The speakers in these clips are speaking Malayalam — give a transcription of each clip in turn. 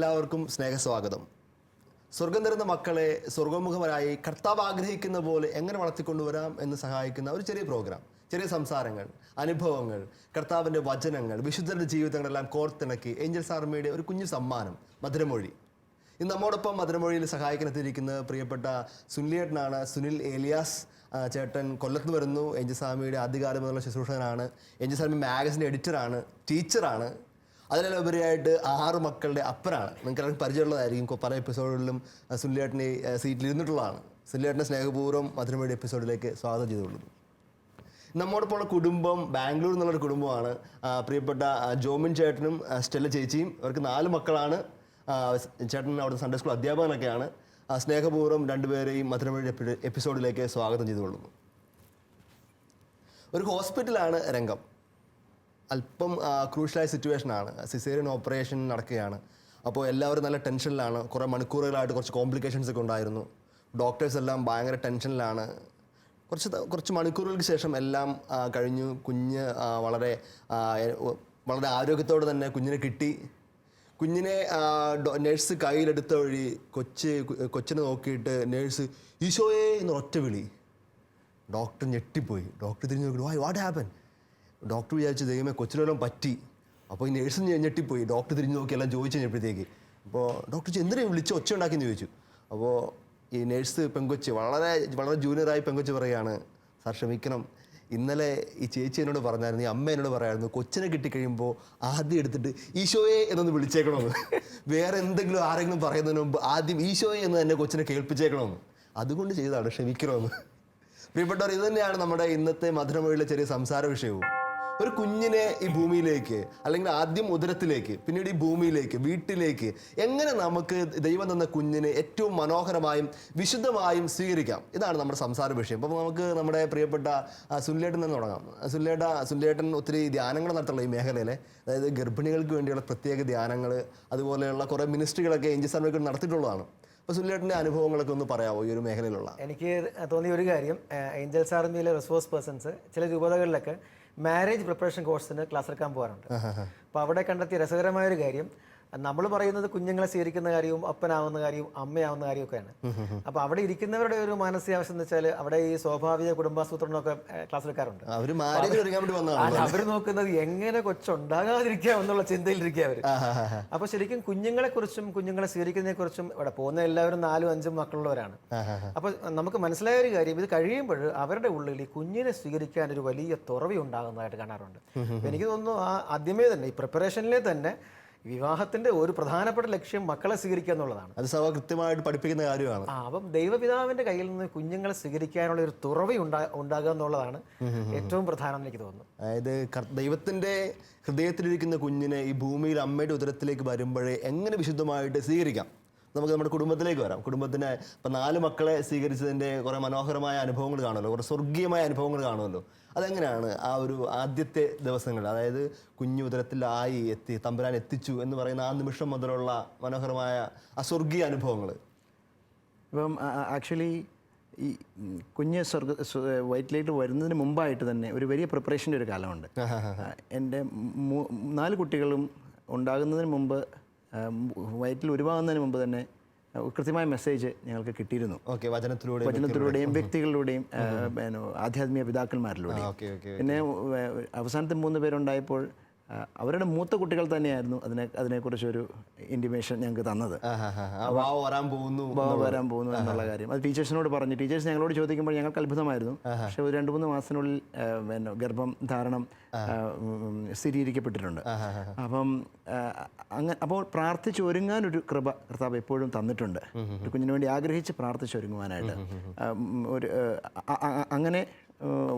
എല്ലാവർക്കും സ്നേഹസ്വാഗതം. സ്വർഗം തരുന്ന മക്കളെ സ്വർഗോമുഖമരായി കർത്താവ് ആഗ്രഹിക്കുന്ന പോലെ എങ്ങനെ വളർത്തിക്കൊണ്ടുവരാം എന്ന് സഹായിക്കുന്ന ഒരു ചെറിയ പ്രോഗ്രാം. ചെറിയ സംസാരങ്ങൾ, അനുഭവങ്ങൾ, കർത്താവിൻ്റെ വചനങ്ങൾ, വിശുദ്ധരുടെ ജീവിതങ്ങളെല്ലാം കോർത്തിണക്കി ഏഞ്ചൽസ് ആർമിയുടെ ഒരു കുഞ്ഞു സമ്മാനം മധുരമൊഴി. ഇന്ന് നമ്മോടൊപ്പം മധുരമൊഴിയിൽ സഹായിക്കാനെത്തിയിരിക്കുന്ന പ്രിയപ്പെട്ട സുനിലേട്ടനാണ്. സുനിൽ ഏലിയാസ് ചേട്ടൻ കൊല്ലത്ത് വരുന്നു. ഏഞ്ചൽസ് ആർമിയുടെ ആദ്യകാലം മുതലുള്ള ശുശ്രൂഷകനാണ്. ഏഞ്ചൽസ് ആർമി മാഗസിൻ്റെ എഡിറ്ററാണ്, ടീച്ചറാണ്. അതിനെല്ലാം ഉപരിയായിട്ട് 6 മക്കളുടെ അപ്പനാണ്. നിങ്ങൾക്ക് എല്ലാവർക്കും പരിചയമുള്ളതായിരിക്കും. പല എപ്പിസോഡുകളിലും സുനിലേട്ടനെ സീറ്റിൽ ഇരുന്നിട്ടുള്ളതാണ്. സുനിലേട്ടനെ സ്നേഹപൂർവ്വം മധുരമൊഴി എപ്പിസോഡിലേക്ക് സ്വാഗതം ചെയ്തുകൊള്ളുന്നു. നമ്മോടൊപ്പം ഉള്ള കുടുംബം ബാംഗ്ലൂർ എന്നുള്ളൊരു കുടുംബമാണ്. പ്രിയപ്പെട്ട ജോമിൻ ചേട്ടനും സ്റ്റെല്ല ചേച്ചിയും. അവർക്ക് 4 മക്കളാണ്. ചേട്ടൻ അവിടുത്തെ സൺഡേ സ്കൂൾ അധ്യാപകനൊക്കെയാണ്. സ്നേഹപൂർവ്വം രണ്ടുപേരെയും മധുരമൊഴി എപ്പിസോഡിലേക്ക് സ്വാഗതം ചെയ്തുകൊള്ളുന്നു. ഒരു ഹോസ്പിറ്റലാണ് രംഗം. അല്പം ക്രൂഷ്യലായ സിറ്റുവേഷനാണ്. സിസേറിയൻ ഓപ്പറേഷൻ നടക്കുകയാണ്. അപ്പോൾ എല്ലാവരും നല്ല ടെൻഷനിലാണ്. കുറേ മണിക്കൂറുകളായിട്ട് കുറച്ച് കോംപ്ലിക്കേഷൻസ് ഒക്കെ ഉണ്ടായിരുന്നു. ഡോക്ടേഴ്സ് എല്ലാം ഭയങ്കര ടെൻഷനിലാണ്. കുറച്ച് മണിക്കൂറുകൾക്ക് ശേഷം എല്ലാം കഴിഞ്ഞു. കുഞ്ഞ് വളരെ ആരോഗ്യത്തോടെ തന്നെ കുഞ്ഞിനെ കിട്ടി. കുഞ്ഞിനെ നേഴ്സ് കയ്യിലെടുത്ത വഴി കൊച്ചിനെ നോക്കിയിട്ട് നേഴ്സ് ഈശോയെ എന്ന് ഒറ്റ വിളി. ഡോക്ടർ ഞെട്ടിപ്പോയി. ഡോക്ടർ തിരിഞ്ഞു നോക്കി, വാട്ട് ഹാപ്പൻ? ഡോക്ടർ വിചാരിച്ചു ദൈവമേ കൊച്ചിനെല്ലാം പറ്റി. അപ്പോൾ ഈ നേഴ്സ് ഞെട്ടിപ്പോയി. ഡോക്ടർ തിരിഞ്ഞു നോക്കി എല്ലാം ചോദിച്ചു കഴിഞ്ഞപ്പോഴത്തേക്ക് അപ്പോൾ ഡോക്ടർ എന്തിനാ വിളിച്ച് ഒച്ച ഉണ്ടാക്കിയെന്ന് ചോദിച്ചു. അപ്പോൾ ഈ നേഴ്സ് പെങ്കൊച്ച് വളരെ ജൂനിയറായി പെങ്കൊച്ച് പറയുകയാണ്, സാർ ക്ഷമിക്കണം, ഇന്നലെ ഈ ചേച്ചി എന്നോട് പറഞ്ഞായിരുന്നു, ഈ അമ്മ എന്നോട് പറയായിരുന്നു, കൊച്ചിനെ കിട്ടിക്കഴിയുമ്പോൾ ആദ്യം എടുത്തിട്ട് ഈശോയെ എന്നൊന്ന് വിളിച്ചേക്കണമെന്ന്. വേറെ എന്തെങ്കിലും ആരെങ്കിലും പറയുന്നതിന് മുമ്പ് ആദ്യം ഈശോയെ എന്ന് തന്നെ കൊച്ചിനെ കേൾപ്പിച്ചേക്കണമെന്ന്. അതുകൊണ്ട് ചെയ്തതാണ്, ക്ഷമിക്കണമെന്ന്. പ്രിയപ്പെട്ടവർ, ഇത് തന്നെയാണ് നമ്മുടെ ഇന്നത്തെ മധുരമൊഴിയിലെ ചെറിയ സംസാര വിഷയവും. ഒരു കുഞ്ഞിനെ ഈ ഭൂമിയിലേക്ക്, അല്ലെങ്കിൽ ആദ്യം ഉദരത്തിലേക്ക്, പിന്നീട് ഈ ഭൂമിയിലേക്ക്, വീട്ടിലേക്ക് എങ്ങനെ നമുക്ക് ദൈവം തന്ന കുഞ്ഞിനെ ഏറ്റവും മനോഹരമായും വിശുദ്ധമായും സ്വീകരിക്കാം, ഇതാണ് നമ്മുടെ സംസാര വിഷയം. അപ്പോൾ നമുക്ക് നമ്മുടെ പ്രിയപ്പെട്ട സുനിലേട്ടൻ നിന്ന് തുടങ്ങാം. സുനിലേട്ടൻ ഒത്തിരി ധ്യാനങ്ങൾ നടത്തുള്ള ഈ മേഖലയിലെ, അതായത് ഗർഭിണികൾക്ക് വേണ്ടിയുള്ള പ്രത്യേക ധ്യാനങ്ങൾ, അതുപോലെയുള്ള കുറേ മിനിസ്ട്രികളൊക്കെ ഏഞ്ചൽസ് ആർമിക്ക് നടത്തിയിട്ടുള്ളതാണ്. അപ്പോൾ സുനിലേട്ടൻ്റെ അനുഭവങ്ങളൊക്കെ ഒന്ന് പറയാമോ ഈ ഒരു മേഖലയിലുള്ള? എനിക്ക് തോന്നിയ ഒരു കാര്യം, ഏഞ്ചൽസ് ആർമിയിലെ റിസോഴ്സ് പേഴ്സൺസ് ചില രൂപതകളിലൊക്കെ മാരേജ് പ്രിപ്പറേഷൻ കോഴ്സിന് ക്ലാസ് എടുക്കാൻ പോകാറുണ്ട്. അപ്പോൾ അവിടെ കണ്ടെത്തിയ രസകരമായൊരു കാര്യം, നമ്മൾ പറയുന്നത് കുഞ്ഞുങ്ങളെ സ്വീകരിക്കുന്ന കാര്യവും അപ്പനാവുന്ന കാര്യവും അമ്മയാവുന്ന കാര്യമൊക്കെയാണ്. അപ്പോൾ അവിടെ ഇരിക്കുന്നവരുടെ ഒരു മാനസികാവസ്ഥ എന്ന് വെച്ചാൽ അവിടെ ഈ സ്വാഭാവിക കുടുംബാസൂത്രണമൊക്കെ ക്ലാസ് എടുക്കാറുണ്ട്. അവർ നോക്കുന്നത് എങ്ങനെ കൊച്ചുണ്ടാകാതിരിക്കാം എന്നുള്ള ചിന്തയിലിരിക്കുക അവർ. അപ്പോൾ ശരിക്കും കുഞ്ഞുങ്ങളെക്കുറിച്ചും കുഞ്ഞുങ്ങളെ സ്വീകരിക്കുന്നതിനെക്കുറിച്ചും ഇവിടെ പോകുന്ന എല്ലാവരും 4, 5 മക്കളുള്ളവരാണ്. അപ്പോൾ നമുക്ക് മനസ്സിലായ ഒരു കാര്യം, ഇത് കഴിയുമ്പോൾ അവരുടെ ഉള്ളിൽ ഈ കുഞ്ഞിനെ സ്വീകരിക്കാൻ ഒരു വലിയ തുറവി ഉണ്ടാകുന്നതായിട്ട് കാണാറുണ്ട്. എനിക്ക് തോന്നുന്നു ആദ്യമേ തന്നെ ഈ പ്രിപ്പറേഷനിലെ തന്നെ വിവാഹത്തിന്റെ ഒരു പ്രധാനപ്പെട്ട ലക്ഷ്യം മക്കളെ സ്വീകരിക്കുക എന്നുള്ളതാണ്. അത് സഭ കൃത്യമായിട്ട് പഠിപ്പിക്കുന്ന കാര്യമാണ്. അപ്പം ദൈവപിതാവിന്റെ കയ്യിൽ നിന്ന് കുഞ്ഞുങ്ങളെ സ്വീകരിക്കാനുള്ള ഒരു തുറവി ഉണ്ടാകുക എന്നുള്ളതാണ് ഏറ്റവും പ്രധാനം എനിക്ക് തോന്നുന്നു. അതായത് ദൈവത്തിന്റെ ഹൃദയത്തിലിരിക്കുന്ന കുഞ്ഞിനെ ഈ ഭൂമിയിൽ അമ്മയുടെ ഉദരത്തിലേക്ക് വരുമ്പോഴേ എങ്ങനെ വിശുദ്ധമായിട്ട് സ്വീകരിക്കാം. നമുക്ക് നമ്മുടെ കുടുംബത്തിലേക്ക് വരാം. കുടുംബത്തിന് ഇപ്പം 4 മക്കളെ സ്വീകരിച്ചതിൻ്റെ കുറേ മനോഹരമായ അനുഭവങ്ങൾ കാണുമല്ലോ, കുറേ സ്വർഗീയമായ അനുഭവങ്ങൾ കാണുമല്ലോ. അതെങ്ങനെയാണ് ആ ഒരു ആദ്യത്തെ ദിവസങ്ങൾ, അതായത് കുഞ്ഞു ഉദരത്തിലായി തമ്പുരാൻ എത്തിച്ചു എന്ന് പറയുന്ന ആ നിമിഷം മുതലുള്ള മനോഹരമായ ആ സ്വർഗീയ അനുഭവങ്ങൾ? ഇപ്പം ആക്ച്വലി ഈ കുഞ്ഞ് വയറ്റിലേക്ക് വരുന്നതിന് മുമ്പായിട്ട് തന്നെ ഒരു വലിയ പ്രിപ്പറേഷൻ്റെ ഒരു കാലമുണ്ട്. എൻ്റെ 4 കുട്ടികളും ഉണ്ടാകുന്നതിന് മുമ്പ്, വയറ്റിൽ ഉരുവാകുന്നതിന് മുമ്പ് തന്നെ കൃത്യമായ മെസ്സേജ് ഞങ്ങൾക്ക് കിട്ടിയിരുന്നു. വചനത്തിലൂടെയും വ്യക്തികളിലൂടെയും ആധ്യാത്മിക പിതാക്കന്മാരിലൂടെയും. പിന്നെ അവസാനത്തെ 3 പേരുണ്ടായപ്പോൾ അവരുടെ മൂത്ത കുട്ടികൾ തന്നെയായിരുന്നു അതിനെക്കുറിച്ചൊരു ഇൻറ്റിമേഷൻ ഞങ്ങൾക്ക് തന്നത്. വരാൻ പോകുന്നു എന്നുള്ള കാര്യം അത് ടീച്ചേഴ്സിനോട് പറഞ്ഞു. ടീച്ചേഴ്സ് ഞങ്ങളോട് ചോദിക്കുമ്പോൾ ഞങ്ങൾക്ക് അത്ഭുതമായിരുന്നു. പക്ഷേ ഒരു 2-3 മാസത്തിനുള്ളിൽ ഗർഭം ധാരണം സ്ഥിരീകരിക്കപ്പെട്ടിട്ടുണ്ട്. അപ്പോൾ പ്രാർത്ഥിച്ചൊരുങ്ങാനൊരു കൃപ കർത്താവ് എപ്പോഴും തന്നിട്ടുണ്ട്. ഒരു കുഞ്ഞിന് വേണ്ടി ആഗ്രഹിച്ച് പ്രാർത്ഥിച്ചൊരുങ്ങുവാനായിട്ട്. അങ്ങനെ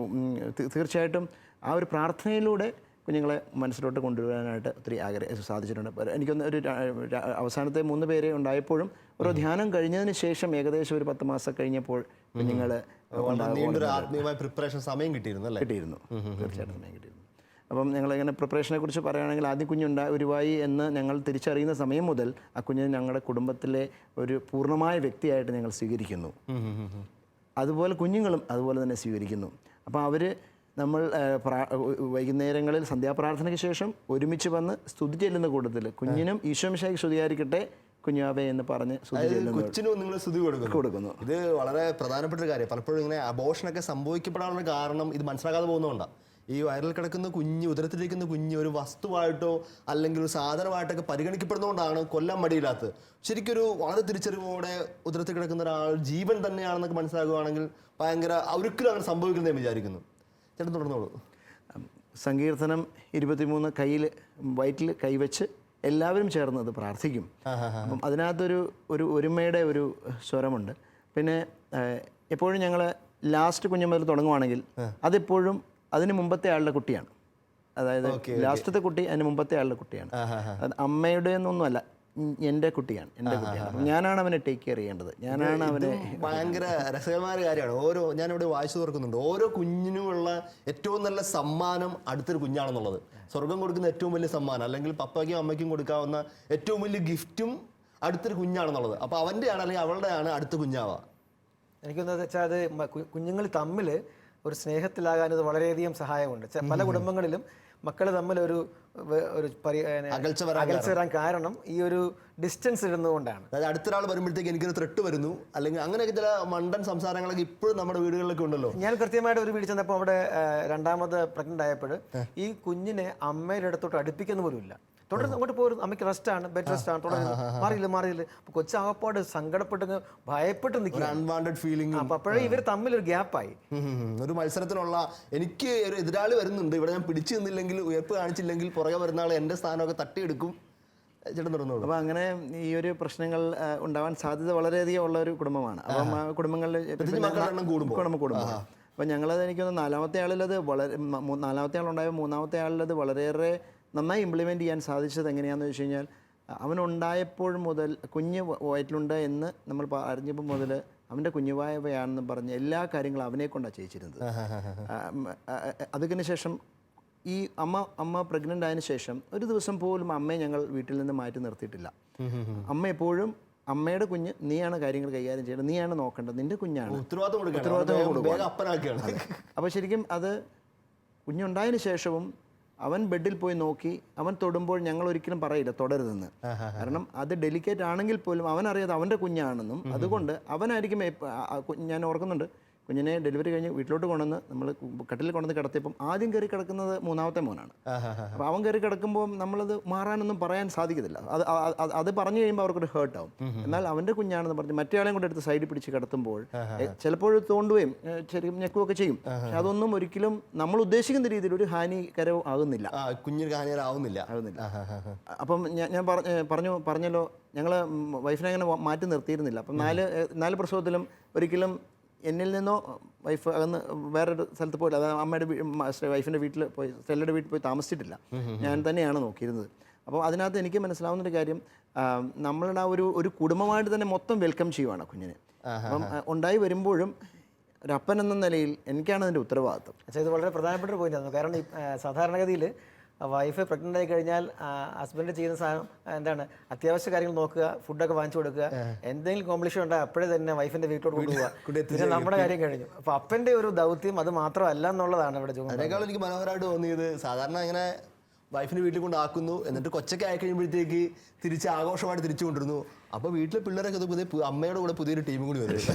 തീർച്ചയായിട്ടും ആ ഒരു പ്രാർത്ഥനയിലൂടെ കുഞ്ഞുങ്ങളെ മനസ്സിലോട്ട് കൊണ്ടുവരാനായിട്ട് ഒത്തിരി സാധിച്ചിട്ടുണ്ട്. എനിക്കൊന്ന് ഒരു അവസാനത്തെ 3 പേരെ ഉണ്ടായപ്പോഴും ഓരോ ധ്യാനം കഴിഞ്ഞതിന് ശേഷം ഏകദേശം ഒരു 10 മാസം കഴിഞ്ഞപ്പോൾ കുഞ്ഞുങ്ങൾ പ്രിപ്പറേഷൻ സമയം കിട്ടിയിരുന്നു. തീർച്ചയായിട്ടും സമയം കിട്ടിയിരുന്നു. അപ്പം ഞങ്ങളിങ്ങനെ പ്രിപ്പറേഷനെ കുറിച്ച് പറയുകയാണെങ്കിൽ ആദ്യം ഉരുവായി എന്ന് ഞങ്ങൾ തിരിച്ചറിയുന്ന സമയം മുതൽ ആ കുഞ്ഞിനെ ഞങ്ങളുടെ കുടുംബത്തിലെ ഒരു പൂർണ്ണമായ വ്യക്തിയായിട്ട് ഞങ്ങൾ സ്വീകരിക്കുന്നു. അതുപോലെ കുഞ്ഞുങ്ങളും അതുപോലെ തന്നെ സ്വീകരിക്കുന്നു. അപ്പോൾ അവർ നമ്മൾ വൈകുന്നേരങ്ങളിൽ സന്ധ്യാപ്രാർത്ഥനയ്ക്ക് ശേഷം ഒരുമിച്ച് വന്ന് സ്തുതി ചെല്ലുന്ന കൂട്ടത്തിൽ കുഞ്ഞിനും ഈശോ മിശിഹായ്ക്ക് സ്തുതിയായിരിക്കട്ടെ കുഞ്ഞാവേ എന്ന് പറഞ്ഞ് സ്തുതി ചെല്ലുന്നു. കൊച്ചിനും നിങ്ങൾ സ്തുതി കൊടുക്കുന്നു. ഇത് വളരെ പ്രധാനപ്പെട്ട ഒരു കാര്യം. പലപ്പോഴും ഇങ്ങനെ അബോർഷനൊക്കെ സംഭവിക്കപ്പെടാനുള്ള കാരണം ഇത് മനസ്സിലാക്കാതെ പോകുന്നതുകൊണ്ടാണ്. ഈ വയറിൽ കിടക്കുന്ന കുഞ്ഞ്, ഉദരത്തിലിരിക്കുന്ന കുഞ്ഞ് ഒരു വസ്തുവായിട്ടോ അല്ലെങ്കിൽ ഒരു സാധനമായിട്ടൊക്കെ പരിഗണിക്കപ്പെടുന്നതുകൊണ്ടാണ് കൊല്ലാൻ മടിയില്ലാത്തത്. ശരിക്കൊരു വളരെ തിരിച്ചറിവോടെ ഉദരത്തിൽ കിടക്കുന്ന ഒരാൾ ജീവൻ തന്നെയാണെന്നൊക്കെ മനസ്സിലാക്കുകയാണെങ്കിൽ ഭയങ്കര ഒരിക്കലും അങ്ങനെ സംഭവിക്കുന്നത് ഞാൻ വിചാരിക്കുന്നു. ചേട്ടൻ തുടർന്നോളൂ. സങ്കീർത്തനം 23 കയ്യിൽ വയറ്റിൽ കൈവച്ച് എല്ലാവരും ചേർന്നത് പ്രാർത്ഥിക്കും. അപ്പം അതിനകത്തൊരു ഒരുമയുടെ ഒരു സ്വരമുണ്ട്. പിന്നെ എപ്പോഴും ഞങ്ങൾ ലാസ്റ്റ് കുഞ്ഞു മുതൽ തുടങ്ങുവാണെങ്കിൽ അതെപ്പോഴും അതിന് മുമ്പത്തെ ആളുടെ കുട്ടിയാണ്. അതായത് ലാസ്റ്റത്തെ കുട്ടി അതിന് മുമ്പത്തെ ആളുടെ കുട്ടിയാണ്. അത് അമ്മയുടെ ഒന്നുമല്ല, എൻ്റെ കുട്ടിയാണ്. അപ്പം ഞാനാണ് അവനെ ടേക്ക് കെയർ ചെയ്യേണ്ടത്. ഞാനാണ് അവനെ. ഭയങ്കര രസകരമായ കാര്യമാണ്. ഞാനിവിടെ വായിച്ചു തുറക്കുന്നുണ്ട്. ഓരോ കുഞ്ഞിനുമുള്ള ഏറ്റവും നല്ല സമ്മാനം അടുത്തൊരു കുഞ്ഞാണെന്നുള്ളത്. സ്വർഗം കൊടുക്കുന്ന ഏറ്റവും വലിയ സമ്മാനം, അല്ലെങ്കിൽ പപ്പയ്ക്കും അമ്മയ്ക്കും കൊടുക്കാവുന്ന ഏറ്റവും വലിയ ഗിഫ്റ്റും അടുത്തൊരു കുഞ്ഞാണെന്നുള്ളത്. അപ്പോൾ അവൻ്റെയാണ് അല്ലെങ്കിൽ അവളുടെയാണ് അടുത്ത കുഞ്ഞാവുക. എനിക്കൊന്നത് വെച്ചാൽ അത് കുഞ്ഞുങ്ങൾ തമ്മിൽ ഒരു സ്നേഹത്തിലാകാൻ ഇത് വളരെയധികം സഹായമുണ്ട്. പല കുടുംബങ്ങളിലും മക്കൾ തമ്മിൽ ഒരു അകൽച്ച വരാൻ കാരണം ഈ ഒരു ഡിസ്റ്റൻസ് ഇടുന്നതുകൊണ്ടാണ്. അതായത് അടുത്തൊരാൾ വരുമ്പോഴത്തേക്ക് എനിക്കൊരു ത്രെട്ട് വരുന്നു, അല്ലെങ്കിൽ അങ്ങനെയൊക്കെ ചില മണ്ടൻ സംസാരങ്ങളൊക്കെ ഇപ്പോഴും നമ്മുടെ വീടുകളിലൊക്കെ ഉണ്ടല്ലോ. ഞാൻ കൃത്യമായിട്ട് ഒരു വീട് ചെന്നപ്പോൾ അവിടെ രണ്ടാമത് പ്രഗ്നന്റ് ആയപ്പോൾ ഈ കുഞ്ഞിനെ അമ്മയുടെ അടുത്തോട്ട് അടുപ്പിക്കുന്ന പോലും ഇല്ല. തുടർന്ന് അങ്ങോട്ട് പോരും, അമ്മയ്ക്ക് റെസ്റ്റാണ്, ബെഡ് റെസ്റ്റാണ്, തുടർന്ന് മാറിയില്ല. അപ്പോൾ കൊച്ചാകപ്പാട് സങ്കടപ്പെട്ട് ഭയപ്പെട്ട് നിൽക്കുക, അൺവാണ്ടഡ് ഫീലിംഗ്. അപ്പം അപ്പോഴേ ഇവർ തമ്മിലൊരു ഗ്യാപ്പായി. ഒരു മത്സരത്തിനുള്ള എനിക്ക് ഒരു എതിരാളി വരുന്നുണ്ട്, ഇവിടെ ഞാൻ പിടിച്ചു നിന്നില്ലെങ്കിൽ, ഉയർപ്പ് കാണിച്ചില്ലെങ്കിൽ പുറകെ വരുന്ന ആൾ എൻ്റെ സ്ഥാനമൊക്കെ തട്ടിയെടുക്കും. ചേട്ടൻ തുറന്നോളൂ. അപ്പോൾ അങ്ങനെ ഈ ഒരു പ്രശ്നങ്ങൾ ഉണ്ടാവാൻ സാധ്യത വളരെയധികം ഉള്ള ഒരു കുടുംബമാണ്. അപ്പം ആ കുടുംബങ്ങളിൽ കൂടുമ്പോൾ അപ്പം ഞങ്ങളത് എനിക്കൊന്ന് നാലാമത്തെ ആളിലത് നാലാമത്തെ ആളുണ്ടായ മൂന്നാമത്തെ ആളിലത് വളരെയേറെ നന്നായി ഇംപ്ലിമെൻറ്റ് ചെയ്യാൻ സാധിച്ചത് എങ്ങനെയാണെന്ന് വെച്ച് കഴിഞ്ഞാൽ, അവനുണ്ടായപ്പോൾ മുതൽ കുഞ്ഞ് വയറ്റിലുണ്ട് എന്ന് നമ്മൾ അറിഞ്ഞപ്പോൾ മുതൽ അവൻ്റെ കുഞ്ഞുവായവയാണെന്ന് പറഞ്ഞ് എല്ലാ കാര്യങ്ങളും അവനെ കൊണ്ടാണ് ചെയ്യിച്ചിരുന്നത്. അതിന് ശേഷം ഈ അമ്മ പ്രഗ്നൻ്റ് ആയതിനു ശേഷം ഒരു ദിവസം പോലും അമ്മയെ ഞങ്ങൾ വീട്ടിൽ നിന്ന് മാറ്റി നിർത്തിയിട്ടില്ല. അമ്മ എപ്പോഴും അമ്മയുടെ കുഞ്ഞ്, നീയാണ് കാര്യങ്ങൾ കൈകാര്യം ചെയ്യേണ്ടത്, നീയാണ് നോക്കേണ്ടത്, നിൻ്റെ കുഞ്ഞാണ്, ഉത്തരവാദിത്തം കൊടുക്കുക. അപ്പോൾ ശരിക്കും അത് കുഞ്ഞുണ്ടായതിനു ശേഷവും അവൻ ബെഡിൽ പോയി നോക്കി, അവൻ തൊടുമ്പോൾ ഞങ്ങൾ ഒരിക്കലും പറയില്ല തൊടരുതെന്ന്. കാരണം അത് ഡെലിക്കേറ്റ് ആണെങ്കിൽ പോലും അവനറിയാതെ അവൻ്റെ കുഞ്ഞാണെന്നും അതുകൊണ്ട് അവനായിരിക്കും. ഞാൻ ഓർക്കുന്നുണ്ട്, കുഞ്ഞിനെ ഡെലിവറി കഴിഞ്ഞ് വീട്ടിലോട്ട് കൊണ്ടുവന്ന് നമ്മൾ കട്ടിലിൽ കൊണ്ടുവന്ന് കിടത്തിയപ്പം ആദ്യം കയറി കിടക്കുന്നത് മൂന്നാമത്തെ മോനാണ്. അപ്പോൾ അവൻ കയറി കിടക്കുമ്പോൾ നമ്മളത് മാറാനൊന്നും പറയാൻ സാധിക്കത്തില്ല. അത് പറഞ്ഞു കഴിയുമ്പോൾ അവർക്കൊരു ഹേർട്ട് ആവും. എന്നാൽ അവൻ്റെ കുഞ്ഞാണെന്ന് പറഞ്ഞ് മറ്റേ ആളെയും കൂടെ എടുത്ത് സൈഡിൽ പിടിച്ച് കിടത്തുമ്പോൾ ചിലപ്പോൾ തോണ്ടുകയും ചെറിയ ഞെക്കുകയൊക്കെ ചെയ്യും. പക്ഷെ അതൊന്നും ഒരിക്കലും നമ്മൾ ഉദ്ദേശിക്കുന്ന രീതിയിൽ ഒരു ഹാനികരവും ആകുന്നില്ല, കുഞ്ഞിന് ഹാനികരമാവുന്നില്ല. അപ്പം ഞാൻ പറഞ്ഞല്ലോ, ഞങ്ങൾ വൈഫിനെ അങ്ങനെ മാറ്റി നിർത്തിയിരുന്നില്ല. അപ്പം നാല് പ്രസവത്തിലും ഒരിക്കലും എന്നിൽ നിന്നോ വൈഫ് അകന്ന് വേറൊരു സ്ഥലത്ത് പോയില്ല. അതായത് അമ്മയുടെ വൈഫിൻ്റെ വീട്ടിൽ പോയി, സ്റ്റെല്ലയുടെ വീട്ടിൽ പോയി താമസിച്ചിട്ടില്ല. ഞാൻ തന്നെയാണ് നോക്കിയിരുന്നത്. അപ്പോൾ അതിനകത്ത് എനിക്ക് മനസ്സിലാവുന്നൊരു കാര്യം, നമ്മളുടെ ആ ഒരു കുടുംബമായിട്ട് തന്നെ മൊത്തം വെൽക്കം ചെയ്യുവാണ് കുഞ്ഞിനെ. അപ്പം ഉണ്ടായി വരുമ്പോഴും ഒരു അപ്പൻ എന്ന നിലയിൽ എനിക്കാണ് അതിൻ്റെ ഉത്തരവാദിത്വം. പക്ഷേ ഇത് വളരെ പ്രധാനപ്പെട്ട ഒരു പോയിന്റാണ്. കാരണം ഈ സാധാരണഗതിയിൽ വൈഫ് പ്രഗ്നൻ്റ് ആയി കഴിഞ്ഞാൽ ഹസ്ബൻഡ് ചെയ്യുന്ന സാധനം എന്താണ്, അത്യാവശ്യ കാര്യങ്ങൾ നോക്കുക, ഫുഡൊക്കെ വാങ്ങിച്ചു കൊടുക്കുക, എന്തെങ്കിലും കോംപ്ലിക്കേഷൻ ഉണ്ടാകും അപ്പോഴേ തന്നെ വൈഫിൻ്റെ വീട്ടിലോട്ട് കൊണ്ടുപോകുക, പിന്നെ നമ്മുടെ കാര്യം കഴിഞ്ഞു. അപ്പോൾ അപ്പൻ്റെ ഒരു ദൗത്യം അത് മാത്രമല്ല എന്നുള്ളതാണ് ഇവിടെ ചോദിക്കുന്നത്. അതിനേക്കാൾ എനിക്ക് മനോഹരമായിട്ട് തോന്നിയത്, സാധാരണ ഇങ്ങനെ വൈഫിനെ വീട്ടിൽ കൊണ്ടാക്കുന്നു, എന്നിട്ട് കൊച്ചൊക്കെ ആയി കഴിയുമ്പോഴത്തേക്ക് തിരിച്ച് ആഘോഷമായിട്ട് തിരിച്ചു കൊണ്ടിരുന്നു. അപ്പോൾ വീട്ടിലെ പിള്ളേരൊക്കെ അമ്മയുടെ കൂടെ പുതിയൊരു ടീമും കൂടി വരുന്നു,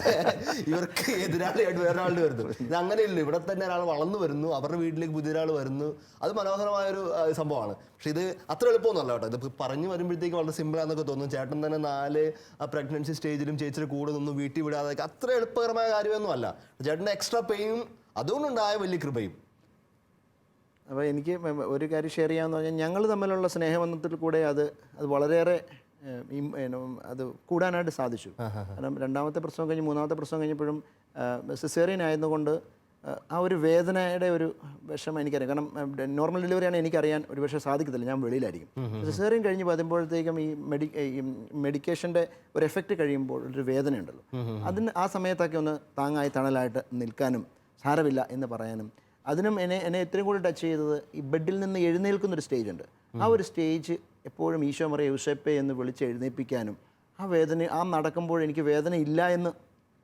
ഇവർക്ക് എതിരാളിയായിട്ട് വേറൊരാളുടെ വരുന്നു. ഇത് അങ്ങനെയല്ല, ഇവിടെ തന്നെ ഒരാൾ വളർന്നു വരുന്നു, അവരുടെ വീട്ടിലേക്ക് പുതിയൊരാൾ വരുന്നു. അത് മനോഹരമായൊരു സംഭവമാണ്. പക്ഷെ ഇത് അത്ര എളുപ്പമൊന്നുമല്ല കേട്ടോ. ഇത് പറഞ്ഞു വരുമ്പോഴത്തേക്ക് വളരെ സിമ്പിളാണെന്നൊക്കെ തോന്നും. ചേട്ടൻ തന്നെ 4 പ്രഗ്നൻസി സ്റ്റേജിലും ചേച്ചിയുടെ കൂടെ നിന്നും വീട്ടിൽ വിടാതെ അത്ര എളുപ്പകരമായ കാര്യമൊന്നും അല്ല. ചേട്ടൻ്റെ എക്സ്ട്രാ പെയിനും അതുകൊണ്ടുണ്ടായ വലിയ കൃപയും. അപ്പോൾ എനിക്ക് ഒരു കാര്യം ഷെയർ ചെയ്യാമെന്ന് പറഞ്ഞാൽ, ഞങ്ങൾ തമ്മിലുള്ള സ്നേഹബന്ധത്തിൽ കൂടെ അത് വളരെയേറെ അത് കൂടാനായിട്ട് സാധിച്ചു. കാരണം രണ്ടാമത്തെ പ്രസവം കഴിഞ്ഞ് മൂന്നാമത്തെ പ്രസവം കഴിഞ്ഞപ്പോഴും സിസേറിയൻ ആയതുകൊണ്ട് ആ ഒരു വേദനയുടെ ഒരു വിഷമം എനിക്കറിയാം. കാരണം നോർമൽ ഡെലിവറിയാണ് എനിക്കറിയാൻ ഒരു പക്ഷേ സാധിക്കത്തില്ല, ഞാൻ വെളിയിലായിരിക്കും. സിസേറിയൻ കഴിഞ്ഞ് വരുമ്പോഴത്തേക്കും ഈ മെഡിക്കേഷൻ്റെ ഒരു എഫക്റ്റ് കഴിയുമ്പോൾ ഒരു വേദനയുണ്ടല്ലോ, ആ സമയത്തൊക്കെ ഒന്ന് താങ്ങായി തണലായിട്ട് നിൽക്കാനും സാരമില്ല എന്ന് പറയാനും, അതിനും എന്നെ ഇത്രയും കൂടി ടച്ച് ചെയ്തത് ഈ ബെഡിൽ നിന്ന് എഴുന്നേൽക്കുന്നൊരു സ്റ്റേജ് ഉണ്ട്. ആ ഒരു സ്റ്റേജ് എപ്പോഴും ഈശോ മറിയ യൂസേപ്പേ എന്ന് വിളിച്ച് എഴുന്നേൽപ്പിക്കാനും, ആ നടക്കുമ്പോൾ എനിക്ക് വേദന ഇല്ല എന്ന്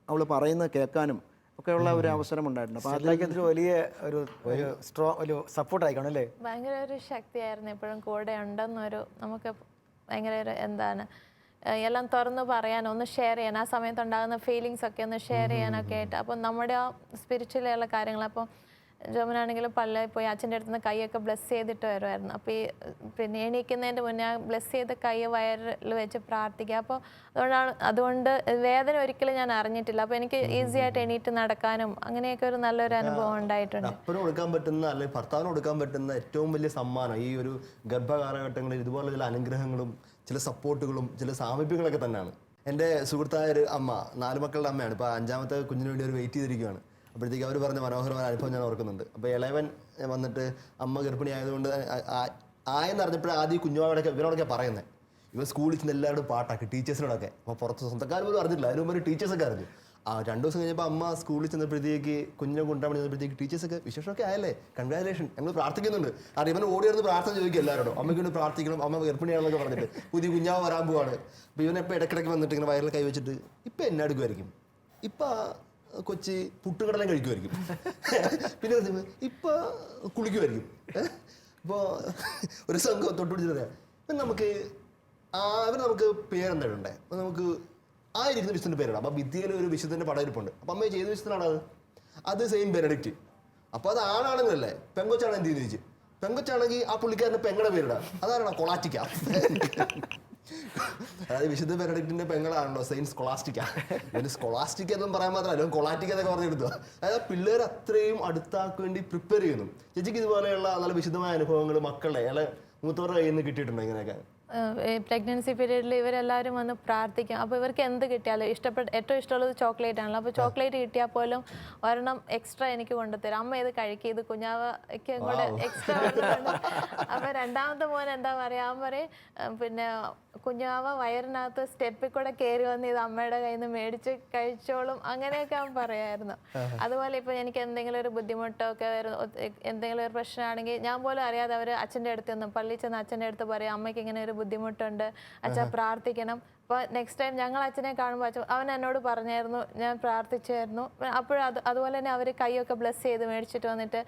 അവൾ പറയുന്നത് കേൾക്കാനും ഒക്കെയുള്ള ഒരു അവസരം ഉണ്ടായിട്ടുണ്ട്. അപ്പോൾ അതിലേക്ക് അതൊരു വലിയ ഒരു ഒരു സപ്പോർട്ട് ആയിക്കണം അല്ലേ? ഭയങ്കര ഒരു ശക്തിയായിരുന്നു, എപ്പോഴും കൂടെ ഉണ്ടെന്നൊരു, നമുക്ക് ഭയങ്കര ഒരു എന്താണ് എല്ലാം തുറന്ന് പറയാൻ, ഒന്ന് ഷെയർ ചെയ്യാൻ, ആ സമയത്ത് ഉണ്ടാകുന്ന ഫീലിങ്സ് ഒക്കെ ഒന്ന് ഷെയർ ചെയ്യാനൊക്കെ ആയിട്ട്. അപ്പം നമ്മുടെ ആ സ്പിരിച്വലുള്ള കാര്യങ്ങൾ, അപ്പോൾ ജോമനാണെങ്കിലും പള്ളിയിൽ പോയി അച്ഛൻ്റെ അടുത്ത് നിന്ന് കൈയൊക്കെ ബ്ലെസ് ചെയ്തിട്ട് വരുമായിരുന്നു. അപ്പോൾ ഈ പിന്നെ എണീക്കുന്നതിൻ്റെ മുന്നേ ആ ബ്ലെസ് ചെയ്ത കൈ വയറിൽ വെച്ച് പ്രാർത്ഥിക്കുക. അപ്പോൾ അതുകൊണ്ട് വേദന ഒരിക്കലും ഞാൻ അറിഞ്ഞിട്ടില്ല. അപ്പോൾ എനിക്ക് ഈസി ആയിട്ട് എണീറ്റ് നടക്കാനും അങ്ങനെയൊക്കെ ഒരു നല്ലൊരു അനുഭവം ഉണ്ടായിട്ടുണ്ട്. അപ്പന് കൊടുക്കാൻ പറ്റുന്ന അല്ലെങ്കിൽ ഭർത്താവിന് കൊടുക്കാൻ പറ്റുന്ന ഏറ്റവും വലിയ സമ്മാനം ഈ ഒരു ഗർഭകാലഘട്ടങ്ങളിൽ ഇതുപോലെ ചില അനുഗ്രഹങ്ങളും ചില സപ്പോർട്ടുകളും ചില സാമീപ്യങ്ങളൊക്കെ തന്നെയാണ്. എൻ്റെ സുഹൃത്തായ ഒരു അമ്മ, 4 മക്കളുടെ അമ്മയാണ്. ഇപ്പോൾ 5ാമത്തെ കുഞ്ഞിന് വേണ്ടി അവർ വെയിറ്റ് ചെയ്തിരിക്കുകയാണ്. അപ്പോഴത്തേക്ക് അവർ പറഞ്ഞ മനോഹരമായ അനുഭവം ഞാൻ ഓർക്കുന്നുണ്ട്. അപ്പോൾ ഇളയവൻ വന്നിട്ട് അമ്മ ഗർഭിണി ആയതുകൊണ്ട് ആയെന്ന് അറിഞ്ഞപ്പോഴേ ആദ്യം ഇവനോടൊക്കെ പറയുന്നത്. ഇവൻ സ്കൂളിൽ ചെന്ന് എല്ലാവരോടും പാട്ടാക്കി, ടീച്ചേഴ്സിനോടൊക്കെ. അപ്പോൾ പുറത്ത് സ്വന്തക്കാർ പോലും അറിഞ്ഞില്ല, അതിന് മുമ്പ് ടീച്ചേഴ്സൊക്കെ അറിഞ്ഞു. 2 ദിവസം കഴിഞ്ഞപ്പോൾ അമ്മ സ്കൂളിൽ ചെന്നപ്പോഴത്തേക്ക് കുഞ്ഞിനെ കൊണ്ടുപോകാൻ വേണ്ടി ചെന്നപ്പോഴത്തേക്ക് ടീച്ചേഴ്സൊക്കെ വിശേഷമൊക്കെ ആയല്ലേ, കൺഗ്രാജുലേഷൻ, ഞങ്ങൾ പ്രാർത്ഥിക്കുന്നുണ്ട്. അറിയാം, ഇവൻ ഓടി വരുന്ന പ്രാർത്ഥന ചോദിക്കും എല്ലാവരോടും, അമ്മയ്ക്ക് വേണ്ടി പ്രാർത്ഥിക്കണം, അമ്മ ഗർഭിണിയാണെന്നൊക്കെ പറഞ്ഞിട്ട്, പുതിയ കുഞ്ഞാവ് വരാൻ പോവാണ്. അപ്പോൾ ഇവനെപ്പോൾ ഇടയ്ക്കിടയ്ക്ക് വന്നിട്ട് ഇങ്ങനെ വയറിൽ കൈ വെച്ചിട്ട് ഇപ്പം എന്നെ എടുക്കുമായിരിക്കും, ഇപ്പം കൊച്ചി പുട്ടുകടലം കഴിക്കുമായിരിക്കും, പിന്നെ ഇപ്പം കുളിക്കുമായിരിക്കും. ഇപ്പോൾ ഒരു സംഘം തൊട്ടുപിടിച്ച് പറയാം, നമുക്ക് പേരെന്താണ്ടേ, നമുക്ക് ഇരിക്കുന്ന വിശുദ്ധൻ്റെ പേരാണ്. അപ്പോൾ ഭിത്തിയിൽ ഒരു വിശുദ്ധൻ്റെ പടയിരിപ്പുണ്ട്. അപ്പം അമ്മ ചെയ്ത വിശുദ്ധനാണ് അത് സെയിൻറ്റ് ബെനഡിക്റ്റ്. അപ്പോൾ അത് ആണാണെന്നല്ലേ, പെങ്കൊച്ചാണ് എന്ത് ചെയ്ത് ചോദിച്ചു. പെങ്കൊച്ചാണെങ്കിൽ ആ പുള്ളിക്കാരൻ്റെ പെങ്ങളുടെ പേരിടാം, അതാണ് കൊളാറ്റിക്ക. അതായത് വിശുദ്ധ ബെനഡിക്റ്റിന്റെ പെങ്ങളാണല്ലോ സെയിൻറ്റ് സ്കൊളാസ്റ്റിക്ക. ഇതിന് സ്കൊളാസ്റ്റിക്ക എന്നും പറയാൻ മാത്രമല്ല കൊളാറ്റിക്ക എന്നൊക്കെ പറഞ്ഞെടുത്തു. അതായത് പിള്ളേർ അത്രയും അടുത്താക്ക് വേണ്ടി പ്രിപ്പയർ ചെയ്യുന്നു. ചേച്ചിക്ക് ഇതുപോലെയുള്ള നല്ല വിശുദ്ധമായ അനുഭവങ്ങൾ മക്കളുടെ അല്ലെ മൂത്തവരുടെ കയ്യിൽ നിന്ന് കിട്ടിയിട്ടുണ്ടോ ഇങ്ങനെയൊക്കെ? പ്രഗ്നൻസി പീരീഡിൽ ഇവരെല്ലാവരും വന്ന് പ്രാർത്ഥിക്കും. അപ്പോൾ ഇവർക്ക് എന്ത് കിട്ടിയാലും ഏറ്റവും ഇഷ്ടമുള്ളത് ചോക്ലേറ്റ് ആണല്ലോ. അപ്പോൾ ചോക്ലേറ്റ് കിട്ടിയാൽ പോലും ഒരെണ്ണം എക്സ്ട്രാ എനിക്ക് കൊണ്ടുതരും. അമ്മ ഇത് കഴിക്കുക, ഇത് കുഞ്ഞാവയ്ക്ക് കൂടെ എക്സ്ട്രാ കൊണ്ടുതരും. അപ്പോൾ 2ാമത്തെ മോൻ എന്താ പറയുക, അവൻ പറയും പിന്നെ കുഞ്ഞാവ വയറിനകത്ത് സ്റ്റെപ്പിൽ കൂടെ കയറി വന്ന് ഇത് അമ്മയുടെ കയ്യിൽ നിന്ന് മേടിച്ച് കഴിച്ചോളും, അങ്ങനെയൊക്കെ അവൻ പറയായിരുന്നു. അതുപോലെ ഇപ്പോൾ എനിക്ക് എന്തെങ്കിലും ഒരു ബുദ്ധിമുട്ടൊക്കെ എന്തെങ്കിലും ഒരു പ്രശ്നമാണെങ്കിൽ ഞാൻ പോലും അറിയാതെ അവർ അച്ഛൻ്റെ അടുത്ത് നിന്ന് പള്ളിയിൽ ചെന്ന് അച്ഛൻ്റെ അടുത്ത് പറയും, അമ്മയ്ക്ക് ഇങ്ങനെ ഒരു ബുദ്ധിമുട്ടുണ്ട്, അച്ഛൻ പ്രാർത്ഥിക്കണം. അപ്പോൾ നെക്സ്റ്റ് ടൈം ഞങ്ങൾ അച്ഛനെ കാണുമ്പോൾ അവൻ എന്നോട് പറഞ്ഞായിരുന്നു, ഞാൻ പ്രാർത്ഥിച്ചായിരുന്നു. അപ്പോഴും അതുപോലെ തന്നെ അവർ കൈയൊക്കെ ബ്ലെസ് ചെയ്ത് മേടിച്ചിട്ട് വന്നിട്ട്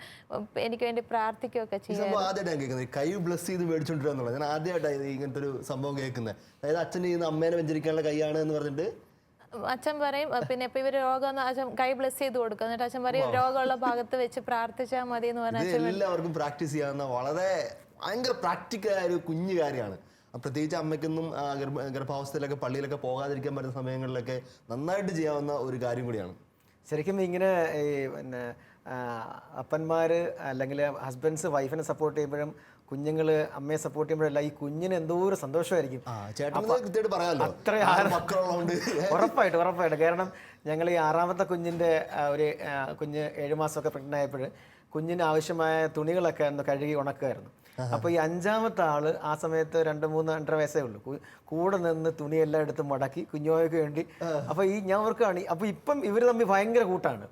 എനിക്ക് വേണ്ടി പ്രാർത്ഥിക്കുകയൊക്കെ ചെയ്യും. ആദ്യമായിട്ടാണ് കൈ ബ്ലെസ് ചെയ്ത് മേടിച്ചോണ്ടിരുന്നുള്ളത്. ഞാൻ ആദ്യമായിട്ടാണ് ഇങ്ങനത്തെ ഒരു സംഭവം കേൾക്കുന്നത്. അതായത് അച്ഛൻ ഈ അമ്മേനെ വെഞ്ചരിക്കാനുള്ള കൈയാണ് എന്ന് പറഞ്ഞിട്ട് അച്ഛൻ പറയും, പിന്നെ ഇപ്പൊ ഇവര് രോഗം അച്ഛൻ കൈ ബ്ലെസ് ചെയ്ത് കൊടുക്കും. എന്നിട്ട് അച്ഛൻ പറയും രോഗമുള്ള ഭാഗത്ത് വെച്ച് പ്രാർത്ഥിച്ചാൽ മതി എന്ന് പറഞ്ഞാൽ എല്ലാവർക്കും പ്രാക്ടീസ് ചെയ്യാവുന്ന വളരെ ഭയങ്കര പ്രാക്ടിക്കലായ ഒരു കുഞ്ഞു കാര്യമാണ്. പ്രത്യേകിച്ച് അമ്മയ്ക്കൊന്നും ഗർഭാവസ്ഥയിലൊക്കെ പള്ളിയിലൊക്കെ പോകാതിരിക്കാൻ പറ്റുന്ന സമയങ്ങളിലൊക്കെ നന്നായിട്ട് ചെയ്യാവുന്ന ഒരു കാര്യം കൂടിയാണ്. ശരിക്കും ഇങ്ങനെ ഈ പിന്നെ അപ്പന്മാർ അല്ലെങ്കിൽ ഹസ്ബൻഡ്സ് വൈഫിനെ സപ്പോർട്ട് ചെയ്യുമ്പോഴും കുഞ്ഞുങ്ങൾ അമ്മയെ സപ്പോർട്ട് ചെയ്യുമ്പോഴല്ല ഈ കുഞ്ഞിന് എന്തോ ഒരു സന്തോഷമായിരിക്കും. ഉറപ്പായിട്ട്. കാരണം ഞങ്ങൾ ഈ 6ാമത്തെ കുഞ്ഞിൻ്റെ ഒരു കുഞ്ഞ് 7 മാസമൊക്കെ പ്രഗ്നൻ്റ് ആയപ്പോൾ കുഞ്ഞിന് ആവശ്യമായ തുണികളൊക്കെ ഒന്ന് കഴുകി ഉണക്കുമായിരുന്നു. അപ്പോൾ ഈ 5ാമത്തെ ആള് ആ സമയത്ത് 2-3-2.5 വയസ്സേ ഉള്ളൂ. കൂടെ നിന്ന് തുണിയെല്ലാം എടുത്ത് മടക്കി കുഞ്ഞുമായ്ക്ക് വേണ്ടി. അപ്പോൾ ഈ ഞാൻ ഓർക്കുകയാണ്, അപ്പോൾ ഇപ്പം ഇവർ തമ്മിൽ ഭയങ്കര കൂട്ടാണ്.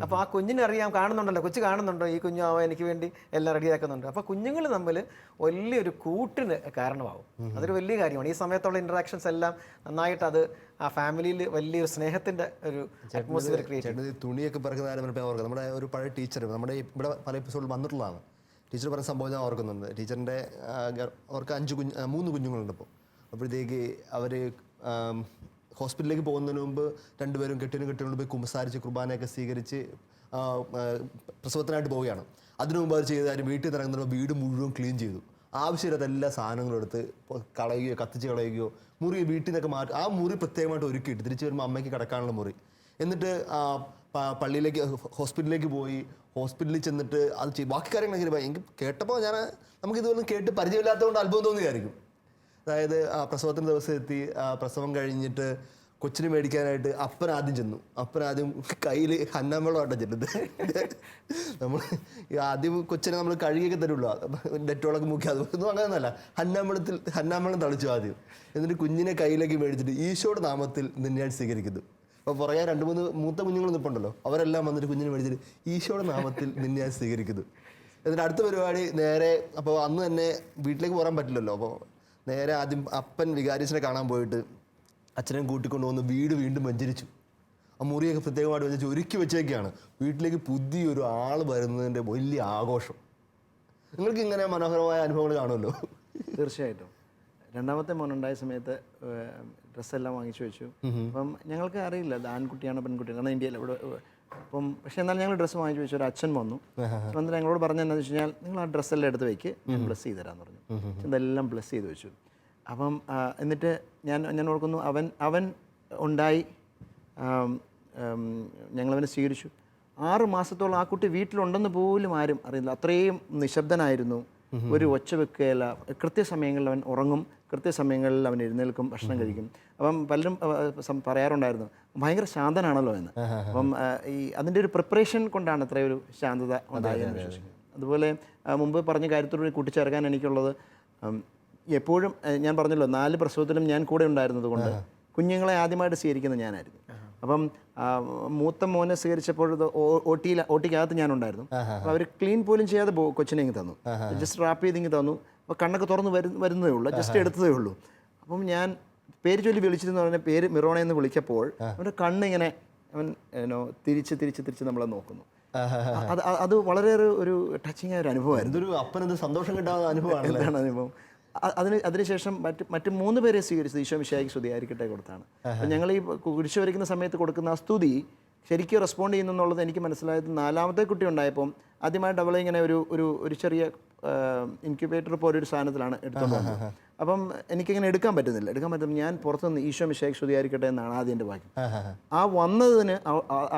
അപ്പോൾ ആ കുഞ്ഞിനെ അറിയാം, കാണുന്നുണ്ടല്ലോ, കൊച്ചു കാണുന്നുണ്ടോ ഈ കുഞ്ഞാവ എനിക്ക് വേണ്ടി എല്ലാം റെഡിയാക്കുന്നുണ്ട്. അപ്പോൾ കുഞ്ഞുങ്ങൾ തമ്മിൽ വലിയൊരു കൂട്ടിന് കാരണമാവും. അതൊരു വലിയ കാര്യമാണ്. ഈ സമയത്തുള്ള ഇൻട്രാക്ഷൻസ് എല്ലാം നന്നായിട്ട് അത് ആ ഫാമിലിയിൽ വലിയൊരു സ്നേഹത്തിന്റെ ഒരു അറ്റ്മോസ്ഫിയർ ക്രിയേറ്റ് ചെയ്യും. തുണിയൊക്കെ പറക്കുന്ന കാര്യം നമ്മുടെ ഒരു പഴയ ടീച്ചർ നമ്മുടെ ഇവിടെ പല എപ്പിസോഡിൽ വന്നിട്ടുള്ളതാണ്. ടീച്ചർ പറഞ്ഞ സംഭവം ഞാൻ ഓർക്കുന്നുണ്ട്. ടീച്ചറിൻ്റെ അവർക്ക് 3 കുഞ്ഞുങ്ങളുണ്ട്. ഇപ്പോൾ അപ്പോഴത്തേക്ക് അവർ ഹോസ്പിറ്റലിലേക്ക് പോകുന്നതിന് മുമ്പ് 2 പേരും കെട്ടിനും പോയി കുമ്പസാരിച്ച് കുർബാനയൊക്കെ സ്വീകരിച്ച് പ്രസവത്തിനായിട്ട് പോവുകയാണ്. അതിനു മുമ്പ് അവർ ചെയ്ത കാര്യം, വീട്ടിൽ ഇറങ്ങുന്നപ്പോൾ വീട് മുഴുവൻ ക്ലീൻ ചെയ്തു. ആവശ്യമില്ലാത്ത എല്ലാ സാധനങ്ങളും എടുത്ത് കളയുകയോ കത്തിച്ച് കളയുകയോ മുറി വീട്ടിൽ നിന്നൊക്കെ മാറ്റി ആ മുറി പ്രത്യേകമായിട്ട് ഒരുക്കിയിട്ട് തിരിച്ച് വരുമ്പോൾ അമ്മയ്ക്ക് കിടക്കാനുള്ള മുറി. എന്നിട്ട് പള്ളിയിലേക്ക് ഹോസ്പിറ്റലിലേക്ക് പോയി ഹോസ്പിറ്റലിൽ ചെന്നിട്ട് അത് ബാക്കി കാര്യങ്ങളൊക്കെ എനിക്ക് കേട്ടപ്പോൾ നമുക്കിതൊന്നും കേട്ട് പരിചയമില്ലാത്തതുകൊണ്ട് അത്ഭുതം തോന്നിയായിരിക്കും. അതായത് പ്രസവത്തിൻ്റെ ദിവസം എത്തി, പ്രസവം കഴിഞ്ഞിട്ട് കൊച്ചിന് മേടിക്കാനായിട്ട് അപ്പനാദ്യം ചെന്നു. അപ്പനാദ്യം കയ്യിൽ ഹന്നാമ്പളമായിട്ടാണ് ചെല്ലുന്നത്. നമ്മൾ ആദ്യം കൊച്ചിനെ നമ്മൾ കഴുകിയൊക്കെ തരുള്ളൂ, ഡെറ്റോളൊക്കെ മുക്കി, അതൊന്നും അങ്ങനെയൊന്നുമല്ല. ഹന്നാമ്പളം തളിച്ചു ആദ്യം. എന്നിട്ട് കുഞ്ഞിനെ കയ്യിലേക്ക് മേടിച്ചിട്ട് ഈശോയുടെ നാമത്തിൽ നിന്നെ സ്വീകരിക്കുന്നു. അപ്പോൾ പുറകെ 2-3 മൂത്ത കുഞ്ഞുങ്ങൾ നിൽപ്പുണ്ടല്ലോ, അവരെല്ലാം വന്നിട്ട് കുഞ്ഞിനെ മേടിച്ചിട്ട് ഈശോയുടെ നാമത്തിൽ നിന്നെ സ്വീകരിക്കുന്നു. എന്നിട്ട് അടുത്ത പരിപാടി നേരെ, അപ്പോൾ അന്ന് തന്നെ വീട്ടിലേക്ക് പോകാൻ പറ്റില്ലല്ലോ, അപ്പോൾ നേരെ ആദ്യം അപ്പൻ വികാരിച്ചിനെ കാണാൻ പോയിട്ട് അച്ഛനെ കൂട്ടിക്കൊണ്ടു വന്ന് വീണ്ടും വെഞ്ചരിച്ചു. ആ മുറിയൊക്കെ പ്രത്യേകമായിട്ട് വെച്ച് ഒരുക്കി വെച്ചേക്കാണ്. വീട്ടിലേക്ക് പുതിയൊരു ആൾ വരുന്നതിൻ്റെ വലിയ ആഘോഷം. നിങ്ങൾക്ക് ഇങ്ങനെ മനോഹരമായ അനുഭവങ്ങൾ കാണുമല്ലോ. തീർച്ചയായിട്ടും. രണ്ടാമത്തെ മോനുണ്ടായ സമയത്ത് ഡ്രസ്സെല്ലാം വാങ്ങിച്ചു വെച്ചു. അപ്പം ഞങ്ങൾക്ക് അറിയില്ല അത് ആൺകുട്ടിയാണോ പെൺകുട്ടിയാണോ, കാരണം ഇന്ത്യയിൽ ഇവിടെ അപ്പം പക്ഷേ എന്നാൽ ഞങ്ങൾ ഡ്രസ്സ് വാങ്ങിച്ചു വെച്ചു. ഒരു അച്ഛൻ വന്നു. വന്നിട്ട് ഞങ്ങളോട് പറഞ്ഞതെന്നു വെച്ച് കഴിഞ്ഞാൽ നിങ്ങൾ ആ ഡ്രസ്സെല്ലാം എടുത്ത് വയ്ക്ക്, ഞാൻ ബ്ലസ് ചെയ്ത് തരാമെന്ന് പറഞ്ഞു. ഇതെല്ലാം ബ്ലസ് ചെയ്ത് വെച്ചു. അപ്പം എന്നിട്ട് ഞാൻ ഓർക്കുന്നു അവൻ ഉണ്ടായി, ഞങ്ങളവനെ സ്വീകരിച്ചു. 6 മാസത്തോളം ആ കുട്ടി വീട്ടിലുണ്ടെന്ന് പോലും ആരും അറിയില്ല. അത്രയും നിശബ്ദനായിരുന്നു. ഒരു ഒച്ച വെക്കുകയില്ല. കൃത്യസമയങ്ങളിൽ അവൻ ഉറങ്ങും, കൃത്യസമയങ്ങളിൽ അവൻ എഴുന്നേൽക്കും, ഭക്ഷണം കഴിക്കും. അപ്പം പലരും പറയാറുണ്ടായിരുന്നു ഭയങ്കര ശാന്തനാണല്ലോ എന്ന്. അപ്പം അതിൻ്റെ ഒരു പ്രിപ്പറേഷൻ കൊണ്ടാണ് അത്രയൊരു ശാന്തത ഉണ്ടായതെന്ന് വിശ്വസിക്കുന്നത്. അതുപോലെ മുമ്പ് പറഞ്ഞ കാര്യത്തോട് കൂട്ടിച്ചേർക്കാൻ എനിക്കുള്ളത്, എപ്പോഴും ഞാൻ പറഞ്ഞല്ലോ 4 പ്രസവത്തിലും ഞാൻ കൂടെ ഉണ്ടായിരുന്നത് കൊണ്ട് കുഞ്ഞുങ്ങളെ ആദ്യമായിട്ട് സ്വീകരിക്കുന്നത് ഞാനായിരുന്നു. അപ്പം മൂത്ത മോനെ സ്വീകരിച്ചപ്പോൾ ഓട്ടിക്കകത്ത് ഞാനുണ്ടായിരുന്നു. അപ്പോൾ അവർ ക്ലീൻ പോലും ചെയ്യാതെ കൊച്ചിനെ ഇങ്ങ് തന്നു, ജസ്റ്റ് റാപ്പ് ചെയ്ത് ഇങ്ങ് തന്നു. അപ്പോൾ കണ്ണൊക്കെ തുറന്ന് വരുന്നതേ ഉള്ളൂ, ജസ്റ്റ് എടുത്തതേ ഉള്ളൂ. അപ്പം ഞാൻ പേര് ചൊല്ലി വിളിച്ചിരുന്നു പറഞ്ഞ പേര് മിറോണ എന്ന് വിളിച്ചപ്പോൾ അവൻ്റെ കണ്ണിങ്ങനെ അവൻ തിരിച്ച് നമ്മളെ നോക്കുന്നു. അത് വളരെ ഒരു ടച്ചിങ് ആയ ഒരു അനുഭവമായിരുന്നു. എന്തൊരു അപ്പനെന്ത് സന്തോഷം കിട്ടാവുന്ന അനുഭവമാണ്. എന്താണ് അനുഭവം? അതിനുശേഷം മറ്റ് 3 പേരെ സ്വീകരിച്ചത് ഈശോ മിശിഹായ്ക്ക് സ്തുതിയായിരിക്കട്ടെ കൊടുത്താണ്. അപ്പം ഞങ്ങൾ ഈ കുരിശ് വരയ്ക്കുന്ന സമയത്ത് കൊടുക്കുന്ന ആ സ്തുതി ശരിക്കും റെസ്പോണ്ട് ചെയ്യുന്നു എന്നുള്ളത് എനിക്ക് മനസ്സിലായത് 4ാമത്തെ കുട്ടി ഉണ്ടായപ്പം ആദ്യമായിട്ട് അവളെ ഇങ്ങനെ ഒരു ചെറിയ ഇൻക്യുബേറ്റർ പോലെ ഒരു സാധനത്തിലാണ് എടുത്തുകൊണ്ട് വന്നത്. അപ്പം എനിക്കിങ്ങനെ എടുക്കാൻ പറ്റും. ഞാൻ പുറത്തുനിന്ന് ഈശോ മിശിഹായ്ക്ക് സ്തുതിയായിരിക്കട്ടെ എന്നാണ് ആദ്യം എൻ്റെ വാക്യം. ആ വന്നതിന്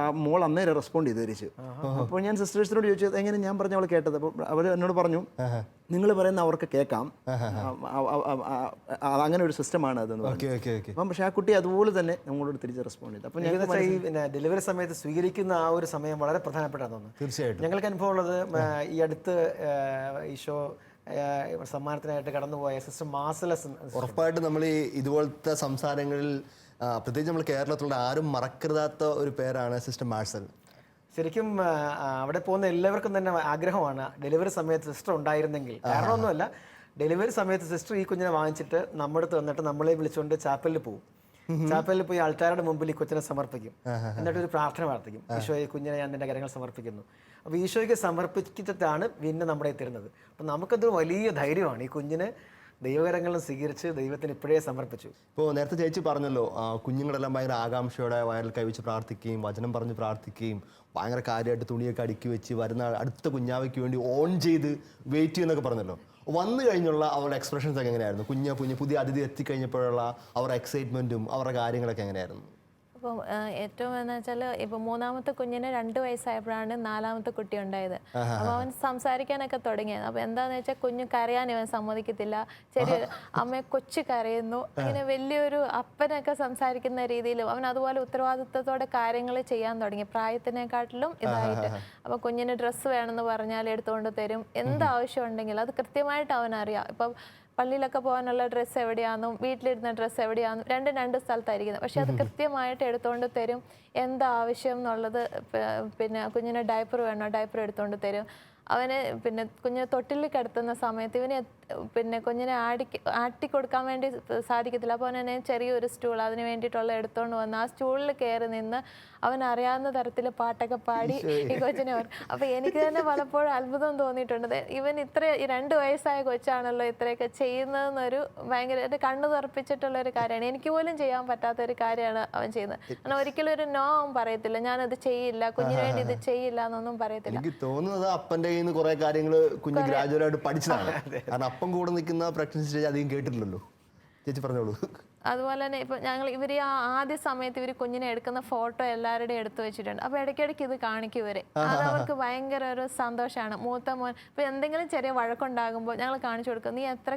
ആ മോൾ അന്നേരം റെസ്പോണ്ട് ചെയ്ത് തിരിച്ചു. അപ്പോൾ ഞാൻ സിസ്റ്റേഴ്സിനോട് ചോദിച്ചത് എങ്ങനെ ഞാൻ പറഞ്ഞ അവൾ കേട്ടത്. അപ്പോൾ അവർ എന്നോട് പറഞ്ഞു നിങ്ങൾ പറയുന്ന അവർക്ക് കേൾക്കാം, അങ്ങനെ ഒരു സിസ്റ്റമാണ് അതെന്ന് പറഞ്ഞു. അപ്പം പക്ഷേ ആ കുട്ടി അതുപോലെ തന്നെ നമ്മളോട് തിരിച്ച് റെസ്പോണ്ട് ചെയ്തു. അപ്പം ഞങ്ങൾ ഈ ഡെലിവറി സമയത്ത് സ്വീകരിക്കുന്ന ആ ഒരു സമയം വളരെ പ്രധാനപ്പെട്ടതാണെന്ന് തോന്നുന്നു. തീർച്ചയായിട്ടും ഞങ്ങൾക്ക് അനുഭവം ഉള്ളത് ഈ അടുത്ത് ഈശോ സമ്മാനത്തിനായിട്ട് കടന്നുപോയ സിസ്റ്റർ മാർസലസ്. ഉറപ്പായിട്ടും നമ്മൾ ഈ ഇതുപോലത്തെ സംസാരങ്ങളിൽ പ്രത്യേകിച്ച് നമ്മൾ കേരളത്തിലുള്ള ആരും മറക്കരുതാത്ത ഒരു പേരാണ് സിസ്റ്റർ മാർസൽ. ശരിക്കും അവിടെ പോകുന്ന എല്ലാവർക്കും തന്നെ ആഗ്രഹമാണ് ഡെലിവറി സമയത്ത് സിസ്റ്റർ ഉണ്ടായിരുന്നെങ്കിൽ. കാരണമൊന്നുമല്ല, ഡെലിവറി സമയത്ത് സിസ്റ്റർ ഈ കുഞ്ഞിനെ വാങ്ങിച്ചിട്ട് നമ്മുടെ അടുത്ത് വന്നിട്ട് നമ്മളെ വിളിച്ചുകൊണ്ട് ചാപ്പലിൽ പോകും. ചാപ്പലിൽ പോയി ആൾക്കാരുടെ മുമ്പിൽ ഈ കൊച്ചിനെ സമർപ്പിക്കും. എന്നിട്ട് ഒരു പ്രാർത്ഥന പ്രാർത്ഥിക്കും, ഈശോയെ കുഞ്ഞിനെ ഞാൻ നിന്റെ കരങ്ങൾ സമർപ്പിക്കുന്നു. അപ്പോൾ ഈശോയ്ക്ക് സമർപ്പിച്ചിട്ടാണ് പിന്നെ നമ്മുടെ എത്തിരുന്നത്. അപ്പം നമുക്കത് വലിയ ധൈര്യമാണ്. ഈ കുഞ്ഞിനെ ദൈവകരങ്ങളും സ്വീകരിച്ച് ദൈവത്തിന് ഇപ്പോഴേ സമർപ്പിച്ചു. ഇപ്പോൾ നേരത്തെ ചേച്ചി പറഞ്ഞല്ലോ കുഞ്ഞുങ്ങളെല്ലാം ഭയങ്കര ആകാംക്ഷയോടെ വയറിൽ കൈവച്ച് പ്രാർത്ഥിക്കുകയും വചനം പറഞ്ഞ് പ്രാർത്ഥിക്കുകയും ഭയങ്കര കാര്യമായിട്ട് തുണിയൊക്കെ അടുക്കി വെച്ച് വരുന്ന അടുത്ത കുഞ്ഞാവയ്ക്ക് വേണ്ടി ഓൺ ചെയ്ത് വെയിറ്റ് ചെയ്യുന്നൊക്കെ പറഞ്ഞല്ലോ. വന്നു കഴിഞ്ഞുള്ള അവരുടെ എക്സ്പ്രഷൻസ് ഒക്കെ എങ്ങനെയായിരുന്നു? പുതിയ അതിഥി എത്തിക്കഴിഞ്ഞപ്പോഴുള്ള അവരുടെ എക്സൈറ്റ്മെൻറ്റും അവരുടെ കാര്യങ്ങളൊക്കെ എങ്ങനെയായിരുന്നു? അപ്പം ഏറ്റവും എന്ന് വെച്ചാൽ ഇപ്പം 3ാമത്തെ കുഞ്ഞിന് 2 വയസ്സായപ്പോഴാണ് 4ാമത്തെ കുട്ടി ഉണ്ടായത്. അപ്പോൾ അവൻ സംസാരിക്കാനൊക്കെ തുടങ്ങിയത്. അപ്പോൾ എന്താണെന്ന് വെച്ചാൽ കുഞ്ഞ് കരയാൻ ഇവൻ സമ്മതിക്കത്തില്ല. ചെറിയ അമ്മയെ കൊച്ചു കരയുന്നു, അങ്ങനെ വലിയൊരു അപ്പനൊക്കെ സംസാരിക്കുന്ന രീതിയിലും അവൻ അതുപോലെ ഉത്തരവാദിത്വത്തോടെ കാര്യങ്ങൾ ചെയ്യാൻ തുടങ്ങി, പ്രായത്തിനെക്കാട്ടിലും ഇതായിട്ട്. അപ്പോൾ കുഞ്ഞിന് ഡ്രസ്സ് വേണമെന്ന് പറഞ്ഞാൽ എടുത്തുകൊണ്ട് തരും. എന്താവശ്യം ഉണ്ടെങ്കിലും അത് കൃത്യമായിട്ട് അവനറിയാം. ഇപ്പം പള്ളിയിലൊക്കെ പോകാനുള്ള ഡ്രസ്സ് എവിടെയാണെന്നും വീട്ടിലിരുന്ന ഡ്രസ്സ് എവിടെയാണെന്നും 2 സ്ഥലത്തായിരിക്കുന്നത്. പക്ഷെ അത് കൃത്യമായിട്ട് എടുത്തുകൊണ്ട് തരും. എന്താവശ്യം എന്നുള്ളത്, പിന്നെ കുഞ്ഞിന് ഡയപ്പർ വേണോ, ഡയപ്പർ എടുത്തുകൊണ്ട് തരും. അവന് പിന്നെ കുഞ്ഞിനെ തൊട്ടിൽ കിടത്തുന്ന സമയത്ത് ഇവന് പിന്നെ കുഞ്ഞിനെ ആട്ടി കൊടുക്കാൻ വേണ്ടി സാധിക്കത്തില്ല. അപ്പോൾ അവനെ ചെറിയൊരു സ്റ്റൂൾ അതിന് വേണ്ടിയിട്ടുള്ള എടുത്തുകൊണ്ട് വന്ന് ആ സ്റ്റൂളിൽ കയറി നിന്ന് അവൻ അറിയാവുന്ന തരത്തിൽ പാട്ടൊക്കെ പാടി ഈ കൊച്ചിനെ. അപ്പോൾ എനിക്ക് തന്നെ പലപ്പോഴും അത്ഭുതം തോന്നിയിട്ടുണ്ട്. ഇവൻ 2 വയസ്സായ കൊച്ചാണല്ലോ ഇത്രയൊക്കെ ചെയ്യുന്നതെന്നൊരു ഭയങ്കര കണ്ണു തുറപ്പിച്ചിട്ടുള്ളൊരു കാര്യമാണ്. എനിക്ക് പോലും ചെയ്യാൻ പറ്റാത്തൊരു കാര്യമാണ് അവൻ ചെയ്യുന്നത്. കാരണം ഒരിക്കലും ഒരു നോ അവൻ പറയത്തില്ല, ഞാനത് ചെയ്യില്ല, കുഞ്ഞിന് വേണ്ടി ഇത് ചെയ്യില്ല എന്നൊന്നും പറയത്തില്ല. എനിക്ക് തോന്നുന്നത് അപ്പൻ്റെ കയ്യിൽ നിന്ന് കുറെ കാര്യങ്ങൾ കുഞ്ഞ് ഗ്രാജുവലായിട്ട് പഠിച്ചതാണ്. കാരണം അപ്പം കൂടെ നിൽക്കുന്ന പ്രഗ്നൻസി സ്റ്റേജ് അധികം കേട്ടിട്ടില്ലല്ലോ. ചേച്ചി പറഞ്ഞോളൂ. അതുപോലെ തന്നെ ഇപ്പം ഇവർ ആദ്യ സമയത്ത് ഇവർ കുഞ്ഞിനെ എടുക്കുന്ന ഫോട്ടോ എല്ലാവരുടെയും എടുത്തു വെച്ചിട്ടുണ്ട്. അപ്പോൾ ഇടയ്ക്കിടയ്ക്ക് ഇത് കാണിക്കും ഇവർ. അത് അവർക്ക് ഭയങ്കര ഒരു സന്തോഷമാണ്. മൂത്ത മോൻ ഇപ്പം എന്തെങ്കിലും ചെറിയ വഴക്കുണ്ടാകുമ്പോൾ ഞങ്ങൾ കാണിച്ചു കൊടുക്കും, നീ എത്ര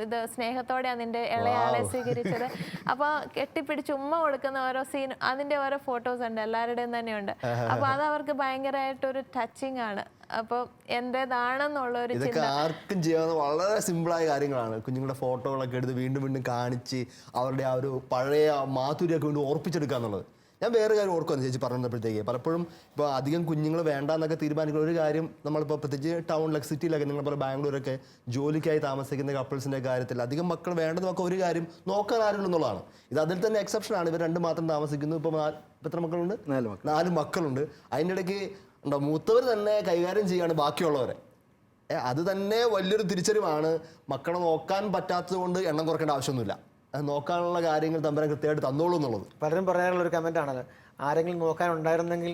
ഇത് സ്നേഹത്തോടെയാണ് നിന്റെ ഇളയാളെ സ്വീകരിച്ചത്. അപ്പോൾ കെട്ടിപ്പിടിച്ച് ഉമ്മ കൊടുക്കുന്ന ഓരോ സീൻ, അതിൻ്റെ ഓരോ ഫോട്ടോസ് ഉണ്ട്, എല്ലാവരുടെയും തന്നെയുണ്ട്. അപ്പോൾ അത് അവർക്ക് ഭയങ്കരമായിട്ടൊരു ടച്ചിങ് ആണ്. അപ്പോൾ എൻ്റേതാണെന്നുള്ള ഒരു ഇതൊക്കെ ആർക്കും ചെയ്യാവുന്ന വളരെ സിമ്പിളായ കാര്യങ്ങളാണ്. കുഞ്ഞുങ്ങളുടെ ഫോട്ടോകളൊക്കെ എടുത്ത് വീണ്ടും വീണ്ടും കാണിച്ച് അവരുടെ ആ ഒരു പഴയ മാധുര്യമൊക്കെ വീണ്ടും ഓർപ്പിച്ചെടുക്കുക എന്നുള്ളത്. ഞാൻ വേറെ കാര്യം ഓർക്കുവായിരുന്നു ചേച്ചി പറഞ്ഞപ്പോഴത്തേക്ക്, പലപ്പോഴും ഇപ്പോൾ അധികം കുഞ്ഞുങ്ങൾ വേണ്ടാന്നൊക്കെ തീരുമാനിക്കുന്ന ഒരു കാര്യം, നമ്മളിപ്പോൾ പ്രത്യേകിച്ച് ടൗണിലൊക്കെ സിറ്റിയിലൊക്കെ നിങ്ങളെ ബാംഗ്ലൂരൊക്കെ ജോലിക്കായി താമസിക്കുന്ന കപ്പിൾസിൻ്റെ കാര്യത്തിൽ അധികം മക്കൾ വേണ്ടെന്നൊക്കെ ഒരു കാര്യം നോക്കാൻ ആരുണ്ടെന്നുള്ളതാണ്. ഇത് അതിൽ തന്നെ എക്സെപ്ഷനാണ്. ഇവർ 2 മാത്രം താമസിക്കുന്നു. ഇപ്പോൾ എത്ര മക്കളുണ്ട്? 4 മക്കളുണ്ട്. അതിൻ്റെ ഇടയ്ക്ക് ഉണ്ടോ മൂത്തവർ തന്നെ കൈകാര്യം ചെയ്യാണ് ബാക്കിയുള്ളവരെ. അത് തന്നെ വലിയൊരു തിരിച്ചറിവാണ്. മക്കളെ നോക്കാൻ പറ്റാത്തത് കൊണ്ട് എണ്ണം കുറയ്ക്കേണ്ട ആവശ്യമൊന്നുമില്ല. നോക്കാനുള്ള കാര്യങ്ങൾ തമ്പുരാൻ കൃത്യമായിട്ട് തന്നോളൂ എന്നുള്ളത് പലരും പറയാനുള്ള ഒരു കമന്റ് ആണല്ലോ, ആരെങ്കിലും നോക്കാൻ ഉണ്ടായിരുന്നെങ്കിൽ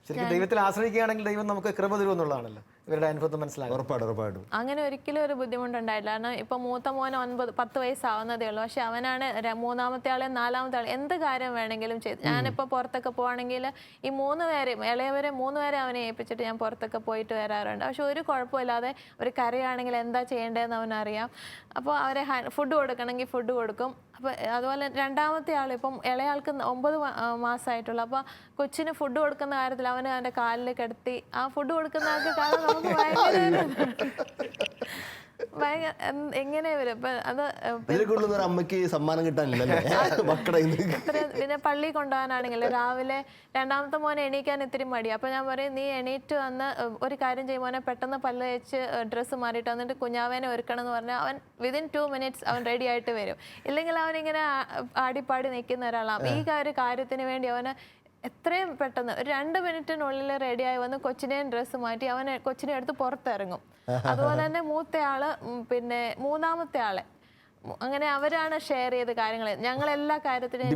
ശരിക്കും ദൈവത്തിൽ ആശ്രയിക്കുകയാണെങ്കിൽ ദൈവം നമുക്ക് കൃപ തരുമെന്നുള്ളതാണല്ലോ ഇവരുടെ അനുഭവം മനസ്സിലാകും. ഉറപ്പായിട്ടും അങ്ങനെ ഒരിക്കലും ഒരു ബുദ്ധിമുട്ടുണ്ടായില്ല. കാരണം ഇപ്പൊ മൂത്ത മോന് 9-10 വയസ്സാവുന്നതേ ഉള്ളൂ. പക്ഷെ അവനാണ് 3-ാമത്തെ ആളെ 4-ാമത്തെ ആളെ എന്ത് കാര്യം വേണമെങ്കിലും ചെയ്തു. ഞാനിപ്പോൾ പുറത്തൊക്കെ പോവാണെങ്കിൽ ഈ 3 പേരെയും ഇളയവരെ 3 പേരെ അവനെ ഏൽപ്പിച്ചിട്ട് ഞാൻ പുറത്തൊക്കെ പോയിട്ട് വരാറുണ്ട്. പക്ഷെ ഒരു കുഴപ്പമില്ലാതെ ഒരു കരയാണെങ്കിൽ എന്താ ചെയ്യേണ്ടതെന്ന് അവനറിയാം. അപ്പോൾ അവരെ ഫുഡ് കൊടുക്കണമെങ്കിൽ ഫുഡ് കൊടുക്കും. അപ്പോൾ അതുപോലെ 2-ാമത്തെ ആൾ ഇപ്പം ഇളയാൾക്ക് 9 മാസമായിട്ടുള്ളൂ. അപ്പോൾ കൊച്ചിന് ഫുഡ് കൊടുക്കുന്ന കാര്യത്തിൽ അവന് അവൻ്റെ കാലിൽ കിടത്തി ആ ഫുഡ് കൊടുക്കുന്ന ആൾക്ക് കാരണം നമുക്ക് ഭയങ്കര എങ്ങനെ വരും. അപ്പൊ അത് അമ്മയ്ക്ക് സമ്മാനം കിട്ടാനില്ലല്ലേ മക്കളെ. പിന്നെ പള്ളി കൊണ്ടുപോകാനാണെങ്കിൽ രാവിലെ 2-ാമത്തെ മോനെ എണീക്കാൻ ഇത്തിരി മടി. അപ്പൊ ഞാൻ പറയും, നീ എണീറ്റ് വന്ന് ഒരു കാര്യം ചെയ്യുമ്പോനെ പെട്ടെന്ന് പല്ല് വെച്ച് ഡ്രസ്സ് മാറിയിട്ട് വന്നിട്ട് കുഞ്ഞാവേനെ ഒരുക്കണം എന്ന് പറഞ്ഞാൽ അവൻ വിതിൻ 2 minutes അവൻ റെഡി ആയിട്ട് വരും. ഇല്ലെങ്കിൽ അവനിങ്ങനെ ആടിപ്പാടി നിൽക്കുന്ന ഒരാളാണ്. ഈ ഒരു കാര്യത്തിന് വേണ്ടി അവന് എത്രയും പെട്ടെന്ന് ഒരു 2 മിനിറ്റിനുള്ളിൽ റെഡിയായി വന്ന് കൊച്ചിനെയും ഡ്രസ്സ് മാറ്റി അവനെ കൊച്ചിനെ എടുത്ത് പുറത്തിറങ്ങും. അതുപോലെ തന്നെ മൂത്തയാള് പിന്നെ 3-ാമത്തെ ആളെ അങ്ങനെ അവരാണ് ഷെയർ ചെയ്ത കാര്യങ്ങൾ. ഞങ്ങൾ എല്ലാ കാര്യത്തിനും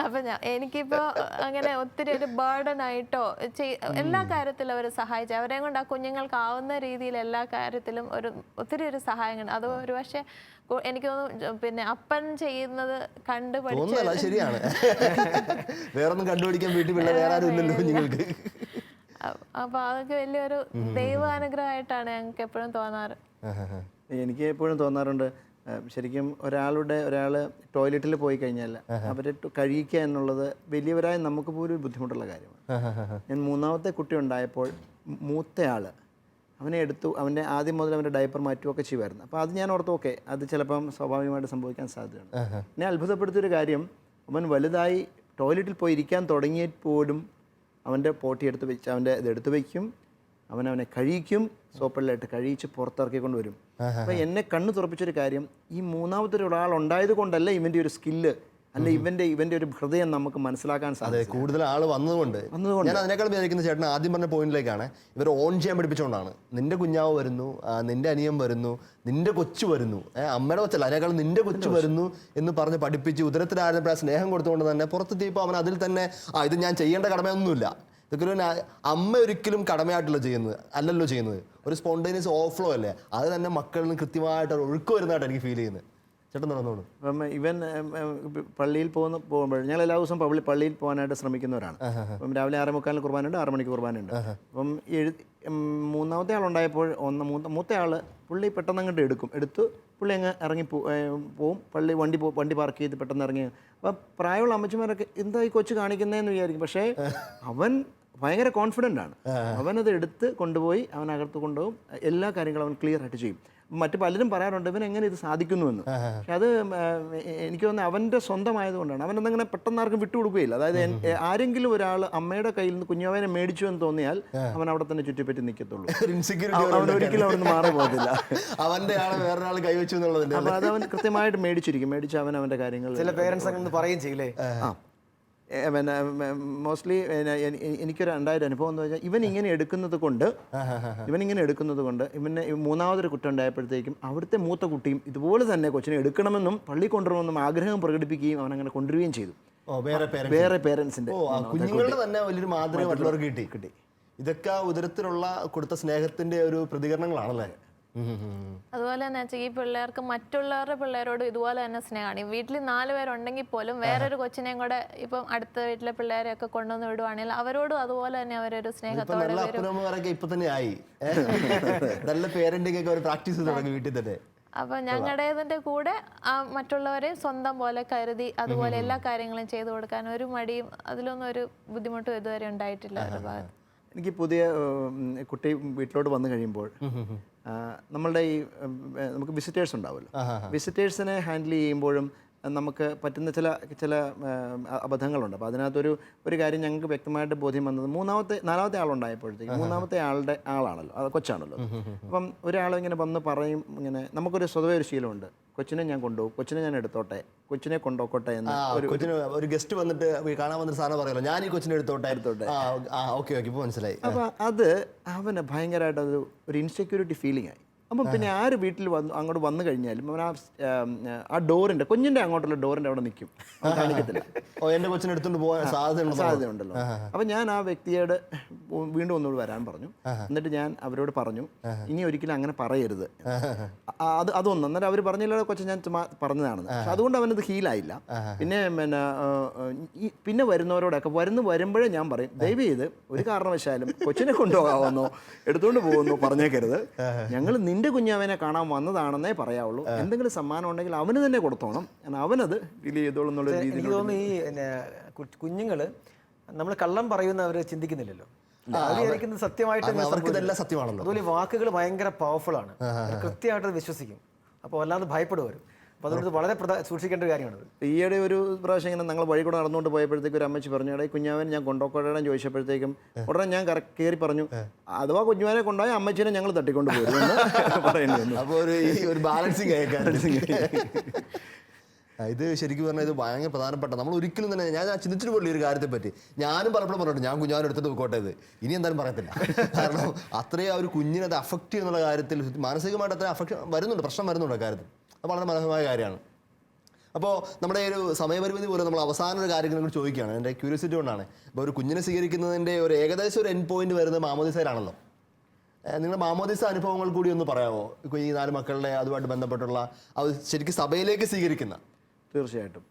അപ്പൊ എനിക്കിപ്പോ അങ്ങനെ ഒത്തിരി ഒരു ബേർഡൻ ആയിട്ടോ എല്ലാ കാര്യത്തിലും അവർ സഹായിച്ചു. അവരെ കൊണ്ട് ആ കുഞ്ഞുങ്ങൾക്കാവുന്ന രീതിയിൽ എല്ലാ കാര്യത്തിലും ഒത്തിരി ഒരു സഹായം. അത് ഒരു പക്ഷേ എനിക്ക് തോന്നുന്നു പിന്നെ അപ്പൻ ചെയ്യുന്നത് കണ്ടു പഠിച്ചത് ശരിയാണ്. വേറൊന്നും കണ്ടുപിടിക്കാൻ വീട്ടിൽ വേറെ ആരും ഇല്ലല്ലോ കുഞ്ഞുങ്ങൾക്ക്. അപ്പൊ അതൊക്കെ വലിയൊരു ദൈവാനുഗ്രഹമായിട്ടാണ് ഞങ്ങൾക്ക് എപ്പോഴും തോന്നാറ്. എനിക്ക് എപ്പോഴും തോന്നാറുണ്ട്, ശരിക്കും ഒരാൾ ടോയ്ലറ്റിൽ പോയി കഴിഞ്ഞാൽ അവരെ കഴിയിക്കുക എന്നുള്ളത് വലിയവരായ നമുക്ക് പോലും ഒരു ബുദ്ധിമുട്ടുള്ള കാര്യമാണ്. ഞാൻ 3-ാമത്തെ കുട്ടി ഉണ്ടായപ്പോൾ മൂത്തയാൾ അവനെ എടുത്തു, അവൻ്റെ ആദ്യം മുതൽ അവൻ്റെ ഡയപ്പർ മാറ്റുകയൊക്കെ ചെയ്യുമായിരുന്നു. അപ്പോൾ അത് ഞാൻ ഓർത്തു, ഓക്കെ അത് ചിലപ്പം സ്വാഭാവികമായിട്ട് സംഭവിക്കാൻ സാധ്യതയാണ്. എന്നെ അത്ഭുതപ്പെടുത്തിയൊരു കാര്യം, അവൻ വലുതായി ടോയ്ലറ്റിൽ പോയി ഇരിക്കാൻ തുടങ്ങിയപ്പോഴും അവൻ്റെ പോട്ടി എടുത്ത് വെച്ച് അവൻ്റെ ഇതെടുത്ത് വയ്ക്കും, അവനെ കഴിയിക്കും, സോപ്പെല്ലായിട്ട് കഴിയിച്ച് പുറത്തിറക്കിക്കൊണ്ട് വരും. അപ്പോൾ എന്നെ കണ്ണ് തുറപ്പിച്ചൊരു കാര്യം, ഈ 3-ാമത്തെ ഒരാൾ ഉണ്ടായത് കൊണ്ടല്ല ഇവൻ്റെ ഒരു സ്കില്ല് അല്ല ഇവന്റെ ഒരു ഹൃദയം നമുക്ക് മനസ്സിലാക്കാൻ സാധിക്കും. കൂടുതൽ ആൾ വന്നതുകൊണ്ട് ഞാൻ അതിനേക്കാൾ വിചാരിക്കുന്ന ചേട്ടൻ ആദ്യം പറഞ്ഞ പോയിന്റിലേക്കാണ്, ഇവർ ഓൺ ചെയ്യാൻ പഠിപ്പിച്ചുകൊണ്ടാണ്. നിന്റെ കുഞ്ഞാവ് വരുന്നു, നിന്റെ അനിയൻ വരുന്നു, നിന്റെ കൊച്ചു വരുന്നു, അമ്മയുടെ കൊച്ചല്ല അതിനേക്കാൾ നിന്റെ കൊച്ചു വരുന്നു എന്ന് പറഞ്ഞ് പഠിപ്പിച്ച് ഉദരത്തിലായിരുന്നപ്പോൾ സ്നേഹം കൊടുത്തുകൊണ്ട് തന്നെ പുറത്തെത്തിയപ്പോൾ അവൻ അതിൽ തന്നെ ഇത് ഞാൻ ചെയ്യേണ്ട കടമയൊന്നുമില്ല. ഇതൊക്കെ ഒരു അമ്മ ഒരിക്കലും കടമയായിട്ടല്ലോ ചെയ്യുന്നത്, ഒരു സ്പോണ്ടേനിയസ് ഓവർഫ്ലോ അല്ലേ, അത് തന്നെ മക്കളിൽ നിന്ന് കൃത്യമായിട്ട് ഒഴുക്ക് വരുന്നതായിട്ട് എനിക്ക് ഫീൽ ചെയ്യുന്നത്. ചേട്ടൻ നടന്നോളൂ. അപ്പം ഇവൻ പള്ളിയിൽ പോകുമ്പോൾ ഞങ്ങൾ എല്ലാ ദിവസവും പള്ളിയിൽ പോകാനായിട്ട് ശ്രമിക്കുന്നവരാണ്. അപ്പം രാവിലെ 6:45 കുർബാനുണ്ട്, 6 മണിക്ക് കുർബാനുണ്ട്. അപ്പം 3-ാമത്തെ ആളുണ്ടായപ്പോൾ മൂത്തയാൾ പുള്ളി പെട്ടെന്ന് അങ്ങോട്ട് എടുത്തു പുള്ളി അങ്ങ് ഇറങ്ങി പോവും. വണ്ടി പാർക്ക് ചെയ്ത് പെട്ടെന്ന് ഇറങ്ങി. അപ്പം പ്രായമുള്ള അമ്മച്ചിമാരൊക്കെ എന്താ ഈ കൊച്ചു കാണിക്കുന്നതെന്ന് വിചാരിക്കും. പക്ഷേ അവൻ ഭയങ്കര കോൺഫിഡൻ്റ് ആണ്. അവനത് എടുത്ത് കൊണ്ടുപോയി അവനകത്ത് കൊണ്ടുപോകും. എല്ലാ കാര്യങ്ങളും അവൻ ക്ലിയർ ആയിട്ട് ചെയ്യും. മറ്റു പലരും പറയാറുണ്ട് ഇവൻ എങ്ങനെ ഇത് സാധിക്കുന്നുവെന്ന്. പക്ഷെ അത് എനിക്ക് തോന്നുന്നത് അവൻ്റെ സ്വന്തമായതുകൊണ്ടാണ്. അവനെന്നങ്ങനെ പെട്ടെന്ന് ആർക്കും വിട്ടുകൊടുക്കുകയില്ല. അതായത് ആരെങ്കിലും ഒരാൾ അമ്മയുടെ കയ്യിൽ നിന്ന് കുഞ്ഞാവനെ മേടിച്ചു എന്ന് തോന്നിയാൽ അവൻ അവിടെ തന്നെ ചുറ്റിപ്പറ്റി നിൽക്കത്തുള്ളൂ. അവൻ ഒരിക്കലും അവിടെ നിന്ന് മാറി പോകത്തില്ല. അവൻ്റെ വേറൊരാൾ കൈവച്ചു എന്നുള്ളതിൻ്റെ അപ്പോൾ അത് അവൻ കൃത്യമായിട്ട് മേടിച്ച് അവൻ്റെ കാര്യങ്ങൾ. ചില പേരൻസ് അങ്ങനെ പറയും ചെയ്യില്ലേ. പിന്നെ മോസ്റ്റ്ലി എനിക്കൊരു ഉണ്ടായൊരു അനുഭവം എന്ന് വെച്ചാൽ ഇവൻ ഇങ്ങനെ എടുക്കുന്നത് കൊണ്ട് ഇവന് 3-ാമതൊരു കുട്ടി ഉണ്ടായപ്പോഴത്തേക്കും അവിടുത്തെ മൂത്ത കുട്ടിയും ഇതുപോലെ തന്നെ കൊച്ചിനെ എടുക്കണമെന്നും പള്ളി കൊണ്ടുവരണമെന്നും ആഗ്രഹം പ്രകടിപ്പിക്കുകയും അവനങ്ങനെ കൊണ്ടുവരികയും ചെയ്തു. വേറെ പേരൻസിന്റെ കുഞ്ഞുങ്ങളുടെ തന്നെ വലിയൊരു മാതൃക മറ്റുള്ളവർക്ക് കിട്ടി. ഇതൊക്കെ ഉദരത്തിലുള്ള കൊടുത്ത സ്നേഹത്തിന്റെ ഒരു പ്രതികരണങ്ങളാണല്ലേ. അതുപോലെ തന്നെ ഈ പിള്ളേർക്ക് മറ്റുള്ളവരുടെ പിള്ളേരോട് ഇതുപോലെ തന്നെ സ്നേഹമാണ്. വീട്ടിൽ 4 പേരുണ്ടെങ്കിൽ പോലും വേറൊരു കൊച്ചിനെയും കൂടെ ഇപ്പം അടുത്ത വീട്ടിലെ പിള്ളേരെയൊക്കെ കൊണ്ടുവന്ന് വിടുവാണെങ്കിൽ അവരോടും അതുപോലെ തന്നെ അവരൊരു സ്നേഹത്തോടെ ഇപ്പൊ തന്നെ ആയി നല്ല പേരന്റിംഗ് ഒക്കെ പ്രാക്ടീസ് തുടങ്ങി വീട്ടിൽ തന്നെ. അപ്പൊ ഞങ്ങളുടേതിന്റെ കൂടെ മറ്റുള്ളവരെ സ്വന്തം പോലെ കരുതി അതുപോലെ എല്ലാ കാര്യങ്ങളും ചെയ്തു കൊടുക്കാൻ ഒരു മടിയും അതിലൊന്നും ഒരു ബുദ്ധിമുട്ടും ഇതുവരെ ഉണ്ടായിട്ടില്ല ഒരു ഭാഗത്ത്. എനിക്ക് പുതിയ കുട്ടി വീട്ടിലോട്ട് വന്നു കഴിയുമ്പോൾ നമ്മളുടെ ഈ നമുക്ക് വിസിറ്റേഴ്സ് ഉണ്ടാവുമല്ലോ, വിസിറ്റേഴ്സിനെ ഹാൻഡിൽ ചെയ്യുമ്പോഴും നമുക്ക് പറ്റുന്ന ചില അബദ്ധങ്ങളുണ്ട്. അപ്പോൾ ഒരു കാര്യം ഞങ്ങൾക്ക് വ്യക്തമായിട്ട് ബോധ്യം വന്നത് നാലാമത്തെ ആളുണ്ടായപ്പോഴത്തേക്ക് മൂന്നാമത്തെ ആളാണല്ലോ, അത് കൊച്ചാണല്ലോ. അപ്പം ഒരാളിങ്ങനെ വന്ന് പറയും, ഇങ്ങനെ നമുക്കൊരു സ്വതവേ ഒരു ശീലമുണ്ട്, കൊച്ചിനെ ഞാൻ കൊണ്ടുപോകും, കൊച്ചിനെ ഞാൻ എടുത്തോട്ടെ, കൊച്ചിനെ കൊണ്ടുപോക്കോട്ടെ എന്ന് ഒരു ഗസ്റ്റ് വന്നിട്ട് കാണാൻ വന്നിട്ട് സാധനം പറയുമല്ലോ, ഞാൻ ഈ കൊച്ചിനെ എടുത്തോട്ടെ. ഓക്കെ ഇപ്പോൾ മനസ്സിലായി. അപ്പോൾ അത് അവന് ഭയങ്കരമായിട്ട് ഒരു ഇൻസെക്യൂരിറ്റി ഫീലിംഗ് ആയി. അപ്പം പിന്നെ ആര് വീട്ടിൽ അങ്ങോട്ട് വന്നു കഴിഞ്ഞാലും അവൻ ആ ഡോറിൻ്റെ കുഞ്ഞിൻ്റെ അങ്ങോട്ടുള്ള ഡോറിൻ്റെ അവിടെ നിൽക്കും, കാണിക്കത്തില്ല. എൻ്റെ കൊച്ചിനെ എടുത്തുകൊണ്ട് പോകാൻ സാധ്യതയുണ്ടല്ലോ. അപ്പം ഞാൻ ആ വ്യക്തിയോട് വീണ്ടും ഒന്നുകൂടി വരാൻ പറഞ്ഞു. എന്നിട്ട് ഞാൻ അവരോട് പറഞ്ഞു, ഇനി ഒരിക്കലും അങ്ങനെ പറയരുത്. അതൊന്നും അന്നേരം അവർ പറഞ്ഞില്ല, കൊച്ചു ഞാൻ പറഞ്ഞതാണെന്ന്. പക്ഷെ അതുകൊണ്ട് അവനത് ഹീലായില്ല. പിന്നെ വരുന്നവരോടൊക്കെ വരുമ്പോഴേ ഞാൻ പറയും, ദയവ് ചെയ്ത് ഒരു കാരണവശാലും കൊച്ചിനെ കൊണ്ടുപോകാമെന്നോ എടുത്തുകൊണ്ട് പോകുമെന്നോ പറഞ്ഞേക്കരുത്. ഞങ്ങൾ നിന്റെ കുഞ്ഞവനെ കാണാൻ വന്നതാണെന്നേ പറയാവുള്ളൂ. എന്തെങ്കിലും സമ്മാനം ഉണ്ടെങ്കിൽ അവന് തന്നെ കൊടുത്തോണം, അവനത് ഡീൽ ചെയ്തോളും എന്നുള്ള രീതിയിൽ. എനിക്ക് തോന്നുന്നു ഈ കുഞ്ഞുങ്ങൾ നമ്മൾ കള്ളം പറയുന്നവർ ചിന്തിക്കുന്നില്ലല്ലോ, അവരിക്കുന്നത് സത്യമായിട്ട് അതുപോലെ വാക്കുകൾ ഭയങ്കര പവർഫുൾ ആണ്, കൃത്യമായിട്ട് വിശ്വസിക്കും. അപ്പോൾ വല്ലാതെ ഭയപ്പെടുവരും. അപ്പോൾ അതുകൊണ്ട് വളരെ സൂക്ഷിക്കേണ്ട കാര്യമാണത്. ഈയിടെ ഒരു പ്രാവശ്യം ഇങ്ങനെ ഞങ്ങൾ വഴി കൂടെ നടന്നുകൊണ്ട് പോയപ്പോഴത്തേക്കും ഒരു അമ്മച്ചി പറഞ്ഞു, ഇടയിൽ കുഞ്ഞാവൻ ഞാൻ കൊണ്ടുപോക്കോട്ടെ ചോദിച്ചപ്പോഴത്തേക്കും ഉടനെ ഞാൻ കയറി പറഞ്ഞു, അഥവാ കുഞ്ഞുവാനെ കൊണ്ടുപോയി അമ്മച്ചിനെ ഞങ്ങൾ തട്ടിക്കൊണ്ട് പോകുമെന്ന് പറയുന്നു. അപ്പോൾ ഒരു ബാലൻസിങ് ഇത് ശരിക്കും പറഞ്ഞാൽ ഇത് ഭയങ്കര പ്രധാനപ്പെട്ട, നമ്മൾ ഒരിക്കലും തന്നെ ഞാൻ ചിന്തിച്ചിട്ട് പോലും ഒരു കാര്യത്തെ പറ്റി ഞാനും പലപ്പോഴും പറഞ്ഞിട്ട് ഞാൻ കുഞ്ഞാവൻ എടുത്തിട്ട് പോയിക്കോട്ടെ, ഇത് ഇനി എന്തായാലും പറയത്തില്ല. കാരണം അത്രയും ആ ഒരു കുഞ്ഞിനെ അത് അഫക്റ്റ് ചെയ്യുന്നുള്ള കാര്യത്തിൽ മാനസികമായിട്ട് അത്രയും അഫക്ഷൻ വരുന്നുണ്ട്, പ്രശ്നം വരുന്നുണ്ട് കാര്യത്തിൽ. അത് വളരെ മനോഹരമായ കാര്യമാണ്. അപ്പോൾ നമ്മുടെ ഒരു സമയപരിമിതി പോലെ നമ്മൾ അവസാന ഒരു കാര്യം നിങ്ങൾ ചോദിക്കുകയാണ്, എൻ്റെ ക്യൂരിയോസിറ്റി കൊണ്ടാണ്. ഇപ്പോൾ ഒരു കുഞ്ഞിനെ സ്വീകരിക്കുന്നതിൻ്റെ ഒരു ഏകദേശം ഒരു എൻഡ് പോയിന്റ് വരുന്നത് മാമോദിസയിലാണല്ലോ. നിങ്ങളുടെ മാമോദിസ അനുഭവങ്ങൾ കൂടി ഒന്ന് പറയാമോ? ഈ 4 മക്കളുടെ അതുമായിട്ട് ബന്ധപ്പെട്ടുള്ള അത് ശരിക്കും സഭയിലേക്ക് സ്വീകരിക്കുന്ന. തീർച്ചയായിട്ടും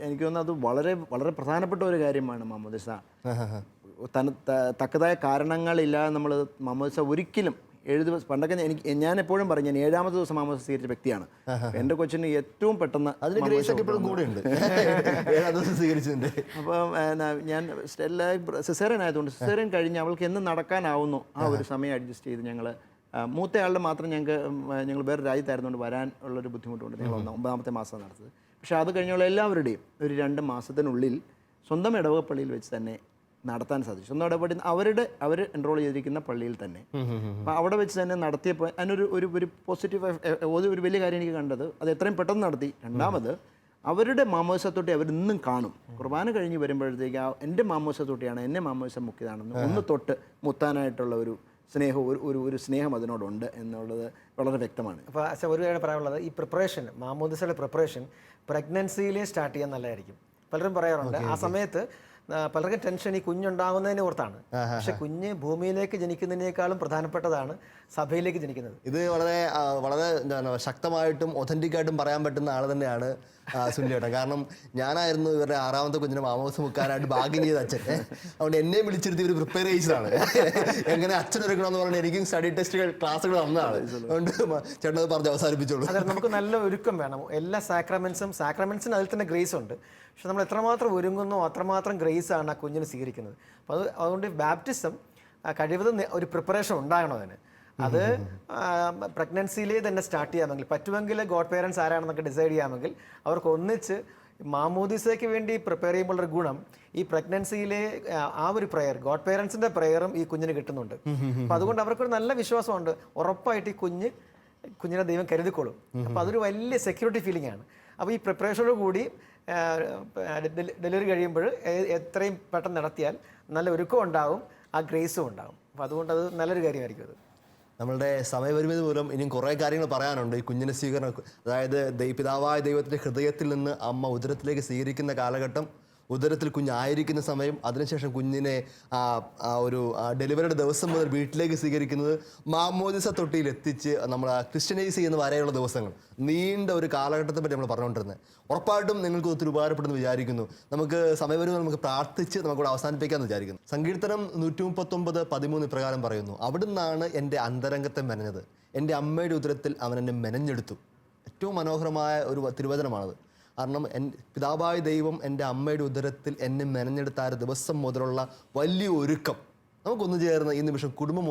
എനിക്ക് തോന്നുന്നു അത് വളരെ വളരെ പ്രധാനപ്പെട്ട ഒരു കാര്യമാണ് മാമോദിസ. തക്കതായ കാരണങ്ങളില്ലാതെ നമ്മൾ മാമോദിസ ഒരിക്കലും പണ്ടൊക്കെ ഞാൻ എപ്പോഴും പറയും, ഞാൻ 7ാമത്തെ ദിവസം മാമോദിസ സ്വീകരിച്ച വ്യക്തിയാണ്. എൻ്റെ കൊച്ചിന് ഏറ്റവും പെട്ടെന്ന് അപ്പം ഞാൻ സിസേറിയൻ ആയതുകൊണ്ട് സിസേറിയൻ കഴിഞ്ഞ് അവൾക്ക് എന്ന് നടക്കാനാവുന്നു ആ ഒരു സമയം അഡ്ജസ്റ്റ് ചെയ്ത് മൂത്തയാളുടെ മാത്രം ഞങ്ങൾ വേറെ രാജ്യത്തായിരുന്നുകൊണ്ട് വരാൻ ഉള്ളൊരു ബുദ്ധിമുട്ടുണ്ട്. ഞങ്ങൾ 9ാമത്തെ മാസം നടത്തത്. പക്ഷേ അത് കഴിഞ്ഞുള്ള എല്ലാവരുടെയും ഒരു 2 മാസത്തിനുള്ളിൽ സ്വന്തം ഇടവകപ്പള്ളിയിൽ വെച്ച് തന്നെ നടത്താൻ സാധിച്ചു. സ്വന്തം ഇടപെടി അവർ എൻറോൾ ചെയ്തിരിക്കുന്ന പള്ളിയിൽ തന്നെ. അപ്പോൾ അവിടെ വെച്ച് തന്നെ നടത്തിയപ്പോൾ അതിനൊരു ഒരു പോസിറ്റീവ് ഒരു വലിയ കാര്യം എനിക്ക് കണ്ടത്, അത് എത്രയും പെട്ടെന്ന് നടത്തി. രണ്ടാമത് അവരുടെ മാമോദിസ അവർ ഇന്നും കാണും. കുർബാന കഴിഞ്ഞ് വരുമ്പോഴത്തേക്ക് എൻ്റെ മാമോദിസ തൊട്ടിയാണ്, എന്നെ മാമോദിസ മുക്കിയതാണെന്ന് ഒന്ന് തൊട്ട് മുത്താനായിട്ടുള്ള ഒരു സ്നേഹം അതിനോടുണ്ട് എന്നുള്ളത് വളരെ വ്യക്തമാണ്. അപ്പോൾ ഒരു കാര്യം പറയാനുള്ളത്, ഈ പ്രിപ്പറേഷൻ, മാമോദിസയുടെ പ്രിപ്പറേഷൻ പ്രഗ്നൻസിയിലേ സ്റ്റാർട്ട് ചെയ്യാൻ നല്ലതായിരിക്കും. പലരും പറയാറുണ്ട് ആ സമയത്ത് പലർക്കും ടെൻഷൻ ഈ കുഞ്ഞുണ്ടാകുന്നതിനെ ഓർത്താണ്. പക്ഷെ കുഞ്ഞ് ഭൂമിയിലേക്ക് ജനിക്കുന്നതിനേക്കാളും പ്രധാനപ്പെട്ടതാണ് സഭയിലേക്ക് ജനിക്കുന്നത്. ഇത് വളരെ വളരെ എന്താണ് ശക്തമായിട്ടും ഒതന്റിക്കായിട്ടും പറയാൻ പറ്റുന്ന ആൾ തന്നെയാണ് സുനിലേട്ടൻ. കാരണം ഞാനായിരുന്നു ഇവരുടെ 6ാമത്തെ കുഞ്ഞിനെ മാമോദിസ മുക്കാനായിട്ട് ഭാഗ്യം ചെയ്ത അച്ഛൻ. അതുകൊണ്ട് എന്നെ വിളിച്ചിരുത്തി ഇവർ പ്രിപ്പയർ ചെയ്തതാണ് എങ്ങനെ അച്ഛൻ ഒരുക്കണമെന്ന് പറഞ്ഞാൽ എനിക്കും സ്റ്റഡി ടെസ്റ്റ് ക്ലാസ്സുകൾ തന്നതാണ്. അതുകൊണ്ട് ചേട്ടൻ അത് പറഞ്ഞ് അവസാനിപ്പിച്ചോളൂ. അതെ, നമുക്ക് നല്ല ഒരുക്കം വേണം. എല്ലാ സാക്രമെന്റ്സിന് അതിൽ തന്നെ ഗ്രേസ് ഉണ്ട്. പക്ഷെ നമ്മൾ എത്രമാത്രം ഒരുങ്ങുന്നോ അത്രമാത്രം ഗ്രേസ് ആണ് ആ കുഞ്ഞിന് സ്വീകരിക്കുന്നത്. അപ്പോൾ അതുകൊണ്ട് ബാപ്റ്റിസം കഴിവതും ഒരു പ്രിപ്പറേഷൻ ഉണ്ടാകണം അതിന്. അത് പ്രഗ്നൻസിയിലേ തന്നെ സ്റ്റാർട്ട് ചെയ്യാമെങ്കിൽ പറ്റുമെങ്കിൽ ഗോഡ് പേരൻസ് ആരാണെന്നൊക്കെ ഡിസൈഡ് ചെയ്യാമെങ്കിൽ അവർക്ക് ഒന്നിച്ച് മാമോദിസയ്ക്ക് വേണ്ടി പ്രിപ്പയർ ചെയ്യുമ്പോഴൊരു ഗുണം ഈ പ്രഗ്നൻസിയിലെ ആ ഒരു പ്രയർ, ഗോഡ് പേരൻസിൻ്റെ പ്രയറും ഈ കുഞ്ഞിന് കിട്ടുന്നുണ്ട്. അപ്പോൾ അതുകൊണ്ട് അവർക്കൊരു നല്ല വിശ്വാസമുണ്ട്, ഉറപ്പായിട്ട് ഈ കുഞ്ഞിനെ ദൈവം കരുതിക്കോളും. അപ്പോൾ അതൊരു വലിയ സെക്യൂരിറ്റി ഫീലിംഗ് ആണ്. അപ്പോൾ ഈ പ്രിപ്പറേഷനോട് കൂടി ഡെലിവറി കഴിയുമ്പോൾ എത്രയും പെട്ടെന്ന് നടത്തിയാൽ നല്ല ഒരുക്കം ഉണ്ടാവും, ആ ഗ്രേസും ഉണ്ടാവും. അപ്പോൾ അതുകൊണ്ട് അത് നല്ലൊരു കാര്യമായിരിക്കും. അത് നമ്മളുടെ സമയപരിമിതി മൂലം ഇനിയും കുറേ കാര്യങ്ങൾ പറയാനുണ്ട്. ഈ കുഞ്ഞിനെ സ്വീകരണം, അതായത് പിതാവായ ദൈവത്തിൻ്റെ ഹൃദയത്തിൽ നിന്ന് അമ്മ ഉദരത്തിലേക്ക് സ്വീകരിക്കുന്ന കാലഘട്ടം, ഉദരത്തിൽ കുഞ്ഞായിരിക്കുന്ന സമയം, അതിനുശേഷം കുഞ്ഞിനെ ഒരു ഡെലിവറിയുടെ ദിവസം മുതൽ വീട്ടിലേക്ക് സ്വീകരിക്കുന്നത്, മാമോദിസ തൊട്ടിയിൽ എത്തിച്ച് നമ്മൾ ക്രിസ്ത്യനൈസ് ചെയ്യുന്ന വരെയുള്ള ദിവസങ്ങൾ, നീണ്ട ഒരു കാലഘട്ടത്തെ പറ്റി നമ്മൾ പറഞ്ഞുകൊണ്ടിരുന്നത്. ഉറപ്പായിട്ടും നിങ്ങൾക്ക് ഒത്തിരി ഉപകാരപ്പെടുന്നു വിചാരിക്കുന്നു. നമുക്ക് സമയപരിമിതി നമുക്ക് പ്രാർത്ഥിച്ച് നമുക്കിവിടെ അവസാനിപ്പിക്കാമെന്ന് വിചാരിക്കുന്നു. സങ്കീർത്തനം 139:13 ഇപ്രകാരം പറയുന്നു, അവിടുന്നാണ് എൻ്റെ അന്തരംഗത്തെ മെനഞ്ഞത്, എൻ്റെ അമ്മയുടെ ഉദരത്തിൽ അവൻ എന്നെ മെനഞ്ഞെടുത്തു. ഏറ്റവും മനോഹരമായ ഒരു തിരുവചനമാണത്. കാരണം പിതാവായ ദൈവം എൻ്റെ അമ്മയുടെ ഉദരത്തിൽ എന്നെ മെനഞ്ഞെടുത്ത ആ ദിവസം മുതലുള്ള വലിയ ഒരുക്കം നമുക്കൊന്നു ചേർന്ന് ഈ നിമിഷം കുടുംബം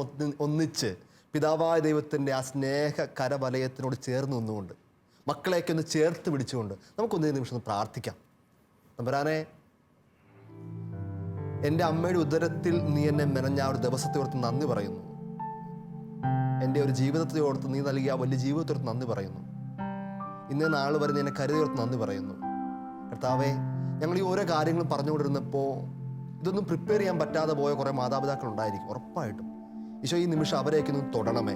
ഒന്നിച്ച് പിതാവായ ദൈവത്തിൻ്റെ ആ സ്നേഹ കരവലയത്തിനോട് ചേർന്ന് നിന്നുകൊണ്ട് മക്കളെയൊക്കെ ഒന്ന് ചേർത്ത് പിടിച്ചുകൊണ്ട് നമുക്കൊന്ന് ഈ നിമിഷം ഒന്ന് പ്രാർത്ഥിക്കാം. തമ്പുരാനെ, എൻ്റെ അമ്മയുടെ ഉദരത്തിൽ നീ എന്നെ മെനഞ്ഞ ആ ഒരു ദിവസത്തെ ഓർത്ത് നന്ദി പറയുന്നു. എൻ്റെ ഒരു ജീവിതത്തെ ഓർത്ത് നീ നൽകിയ ആ വലിയ ജീവിതത്തെ ഓർത്ത് നന്ദി പറയുന്നു. ഇന്നേ നാൾ വരെ നീ എന്നെ കരുതി ഓർത്ത് നന്ദി പറയുന്നു. കർത്താവേ, ഞങ്ങൾ ഈ ഓരോ കാര്യങ്ങളും പറഞ്ഞുകൊണ്ടിരുന്നപ്പോൾ ഇതൊന്നും പ്രിപ്പയർ ചെയ്യാൻ പറ്റാതെ പോയ കുറേ മാതാപിതാക്കൾ ഉണ്ടായിരിക്കും ഉറപ്പായിട്ടും. ഈശോ, ഈ നിമിഷം അവരെയൊക്കെ ഒന്ന് തൊടണമേ.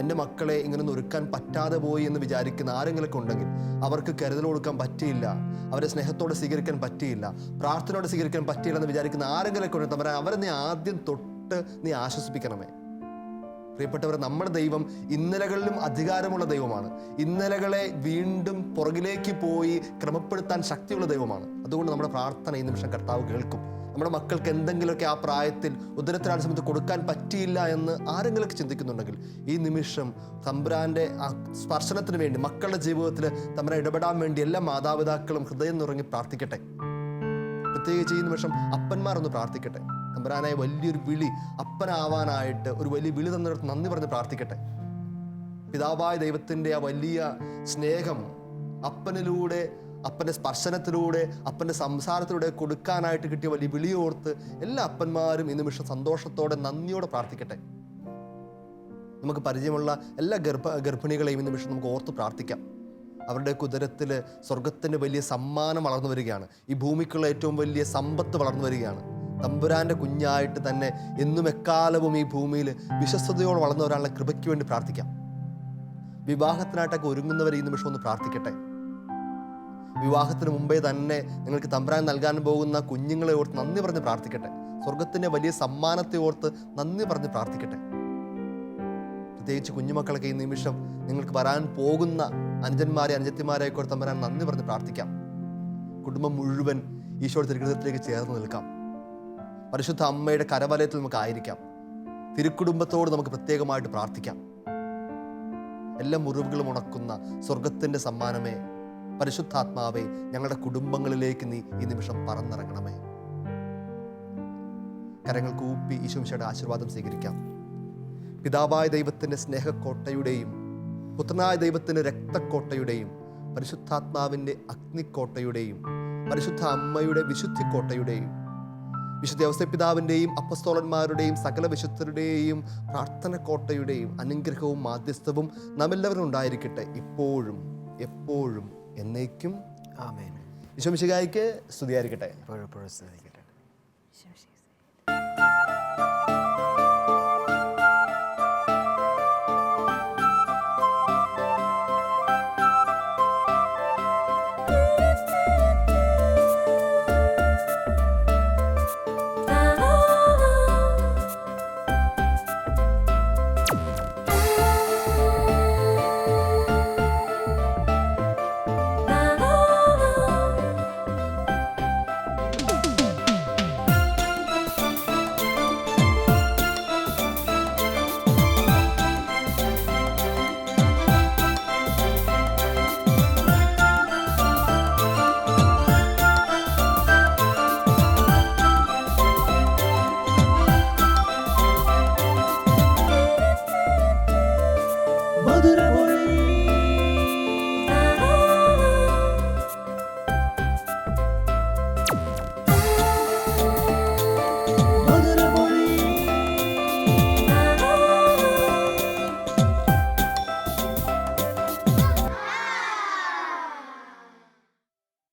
എൻ്റെ മക്കളെ ഇങ്ങനൊന്നും ഒരുക്കാൻ പറ്റാതെ പോയി എന്ന് വിചാരിക്കുന്ന ആരെങ്കിലൊക്കെ ഉണ്ടെങ്കിൽ അവർക്ക് കരുതൽ കൊടുക്കാൻ പറ്റിയില്ല, അവരെ സ്നേഹത്തോടെ സ്വീകരിക്കാൻ പറ്റിയില്ല, പ്രാർത്ഥനയോടെ സ്വീകരിക്കാൻ പറ്റിയില്ല എന്ന് വിചാരിക്കുന്ന ആരെങ്കിലൊക്കെ ഉണ്ടെങ്കിൽ അവരെ നീ ആദ്യം തൊട്ട് നീ ആശ്വസിപ്പിക്കണമേ. പ്രിയപ്പെട്ടവരെ, നമ്മുടെ ദൈവം ഇന്നലകളിലും അധികാരമുള്ള ദൈവമാണ്. ഇന്നലകളെ വീണ്ടും പുറകിലേക്ക് പോയി ക്രമപ്പെടുത്താൻ ശക്തിയുള്ള ദൈവമാണ്. അതുകൊണ്ട് നമ്മുടെ പ്രാർത്ഥന ഈ നിമിഷം കർത്താവ് കേൾക്കും. നമ്മുടെ മക്കൾക്ക് എന്തെങ്കിലുമൊക്കെ ആ പ്രായത്തിൽ ഉദരത്തിലാണ് സമയത്ത് കൊടുക്കാൻ പറ്റിയില്ല എന്ന് ആരെങ്കിലുമൊക്കെ ചിന്തിക്കുന്നുണ്ടെങ്കിൽ ഈ നിമിഷം തമ്പുരാൻ്റെ ആ സ്പർശനത്തിന് വേണ്ടി മക്കളുടെ ജീവിതത്തിൽ തമ്പുരാൻ ഇടപെടാൻ വേണ്ടി എല്ലാ മാതാപിതാക്കളും ഹൃദയം നിറങ്ങി പ്രാർത്ഥിക്കട്ടെ. പ്രത്യേകിച്ച് ഈ നിമിഷം അപ്പന്മാരൊന്ന് പ്രാർത്ഥിക്കട്ടെ. തമ്പുരാനായ വലിയൊരു വിളി, അപ്പനാവാനായിട്ട് ഒരു വലിയ വിളി തന്നിടത്ത് നന്ദി പറഞ്ഞ് പ്രാർത്ഥിക്കട്ടെ. പിതാവായ ദൈവത്തിൻ്റെ ആ വലിയ സ്നേഹം അപ്പനിലൂടെ, അപ്പൻ്റെ സ്പർശനത്തിലൂടെ, അപ്പൻ്റെ സംസാരത്തിലൂടെ കൊടുക്കാനായിട്ട് കിട്ടിയ വലിയ വിളിയോർത്ത് എല്ലാ അപ്പന്മാരും ഈ നിമിഷം സന്തോഷത്തോടെ നന്ദിയോടെ പ്രാർത്ഥിക്കട്ടെ. നമുക്ക് പരിചയമുള്ള എല്ലാ ഗർഭിണികളെയും ഈ നിമിഷം നമുക്ക് ഓർത്ത് പ്രാർത്ഥിക്കാം. അവരുടെ ഉദരത്തിൽ സ്വർഗത്തിൻ്റെ വലിയ സമ്മാനം വളർന്നു വരികയാണ്. ഈ ഭൂമിക്കുള്ള ഏറ്റവും വലിയ സമ്പത്ത് വളർന്നു വരികയാണ്. തമ്പുരാൻ്റെ കുഞ്ഞായിട്ട് തന്നെ എന്നും എക്കാലവും ഈ ഭൂമിയിൽ വിശ്വസ്തയോടെ വളർന്നു വരാനുള്ള കൃപയ്ക്ക് വേണ്ടി പ്രാർത്ഥിക്കാം. വിവാഹത്തിനായിട്ടൊക്കെ ഒരുങ്ങുന്നവർ ഈ നിമിഷം ഒന്ന് പ്രാർത്ഥിക്കട്ടെ. വിവാഹത്തിന് മുമ്പേ തന്നെ നിങ്ങൾക്ക് തമ്പുരാൻ നൽകാൻ പോകുന്ന കുഞ്ഞുങ്ങളെ ഓർത്ത് നന്ദി പറഞ്ഞ് പ്രാർത്ഥിക്കട്ടെ. സ്വർഗത്തിൻ്റെ വലിയ സമ്മാനത്തെ ഓർത്ത് നന്ദി പറഞ്ഞ് പ്രാർത്ഥിക്കട്ടെ. പ്രത്യേകിച്ച് കുഞ്ഞുമക്കളൊക്കെ ഈ നിമിഷം നിങ്ങൾക്ക് വരാൻ പോകുന്ന അനുജന്മാരെ അനുജത്തിമാരെ ഓർത്ത് തമ്പുരാൻ നന്ദി പറഞ്ഞ് പ്രാർത്ഥിക്കാം. കുടുംബം മുഴുവൻ ഈശോയുടെ തിരുഹൃദയത്തിലേക്ക് ചേർന്ന് നിൽക്കാം. പരിശുദ്ധ അമ്മയുടെ കരവലയത്തിൽ നമുക്ക് ആയിരിക്കാം. തിരുക്കുടുംബത്തോട് നമുക്ക് പ്രത്യേകമായിട്ട് പ്രാർത്ഥിക്കാം. എല്ലാ മുറിവുകളും ഉണക്കുന്ന സ്വർഗത്തിൻ്റെ സമ്മാനമേ, പരിശുദ്ധാത്മാവേ, ഞങ്ങളുടെ കുടുംബങ്ങളിലേക്ക് നീ ഈ നിമിഷം പറന്നിറങ്ങണമേ. കരങ്ങൾ കൂപ്പി ഈശോമിശിഹായുടെ ആശീർവാദം സ്വീകരിക്കാം. പിതാവായ ദൈവത്തിൻ്റെ സ്നേഹക്കോട്ടയുടെയും പുത്രനായ ദൈവത്തിൻ്റെ രക്തക്കോട്ടയുടെയും പരിശുദ്ധാത്മാവിൻ്റെ അഗ്നിക്കോട്ടയുടെയും പരിശുദ്ധ അമ്മയുടെ വിശുദ്ധിക്കോട്ടയുടെയും വിശുദ്ധ ഔസേപ്പിതാവിൻ്റെയും അപ്പസ്തോലന്മാരുടെയും സകല വിശുദ്ധരുടെയും പ്രാർത്ഥനക്കോട്ടയുടെയും അനുഗ്രഹവും മാധ്യസ്ഥവും നമ്മെല്ലാവരും ഉണ്ടായിരിക്കട്ടെ, ഇപ്പോഴും എപ്പോഴും എന്നേക്കും. ആമേൻ. ഈശോ മിശിഹായ്ക്ക് സ്തുതിയായിരിക്കട്ടെ. എപ്പോഴും സ്തുതിക്കട്ടെ.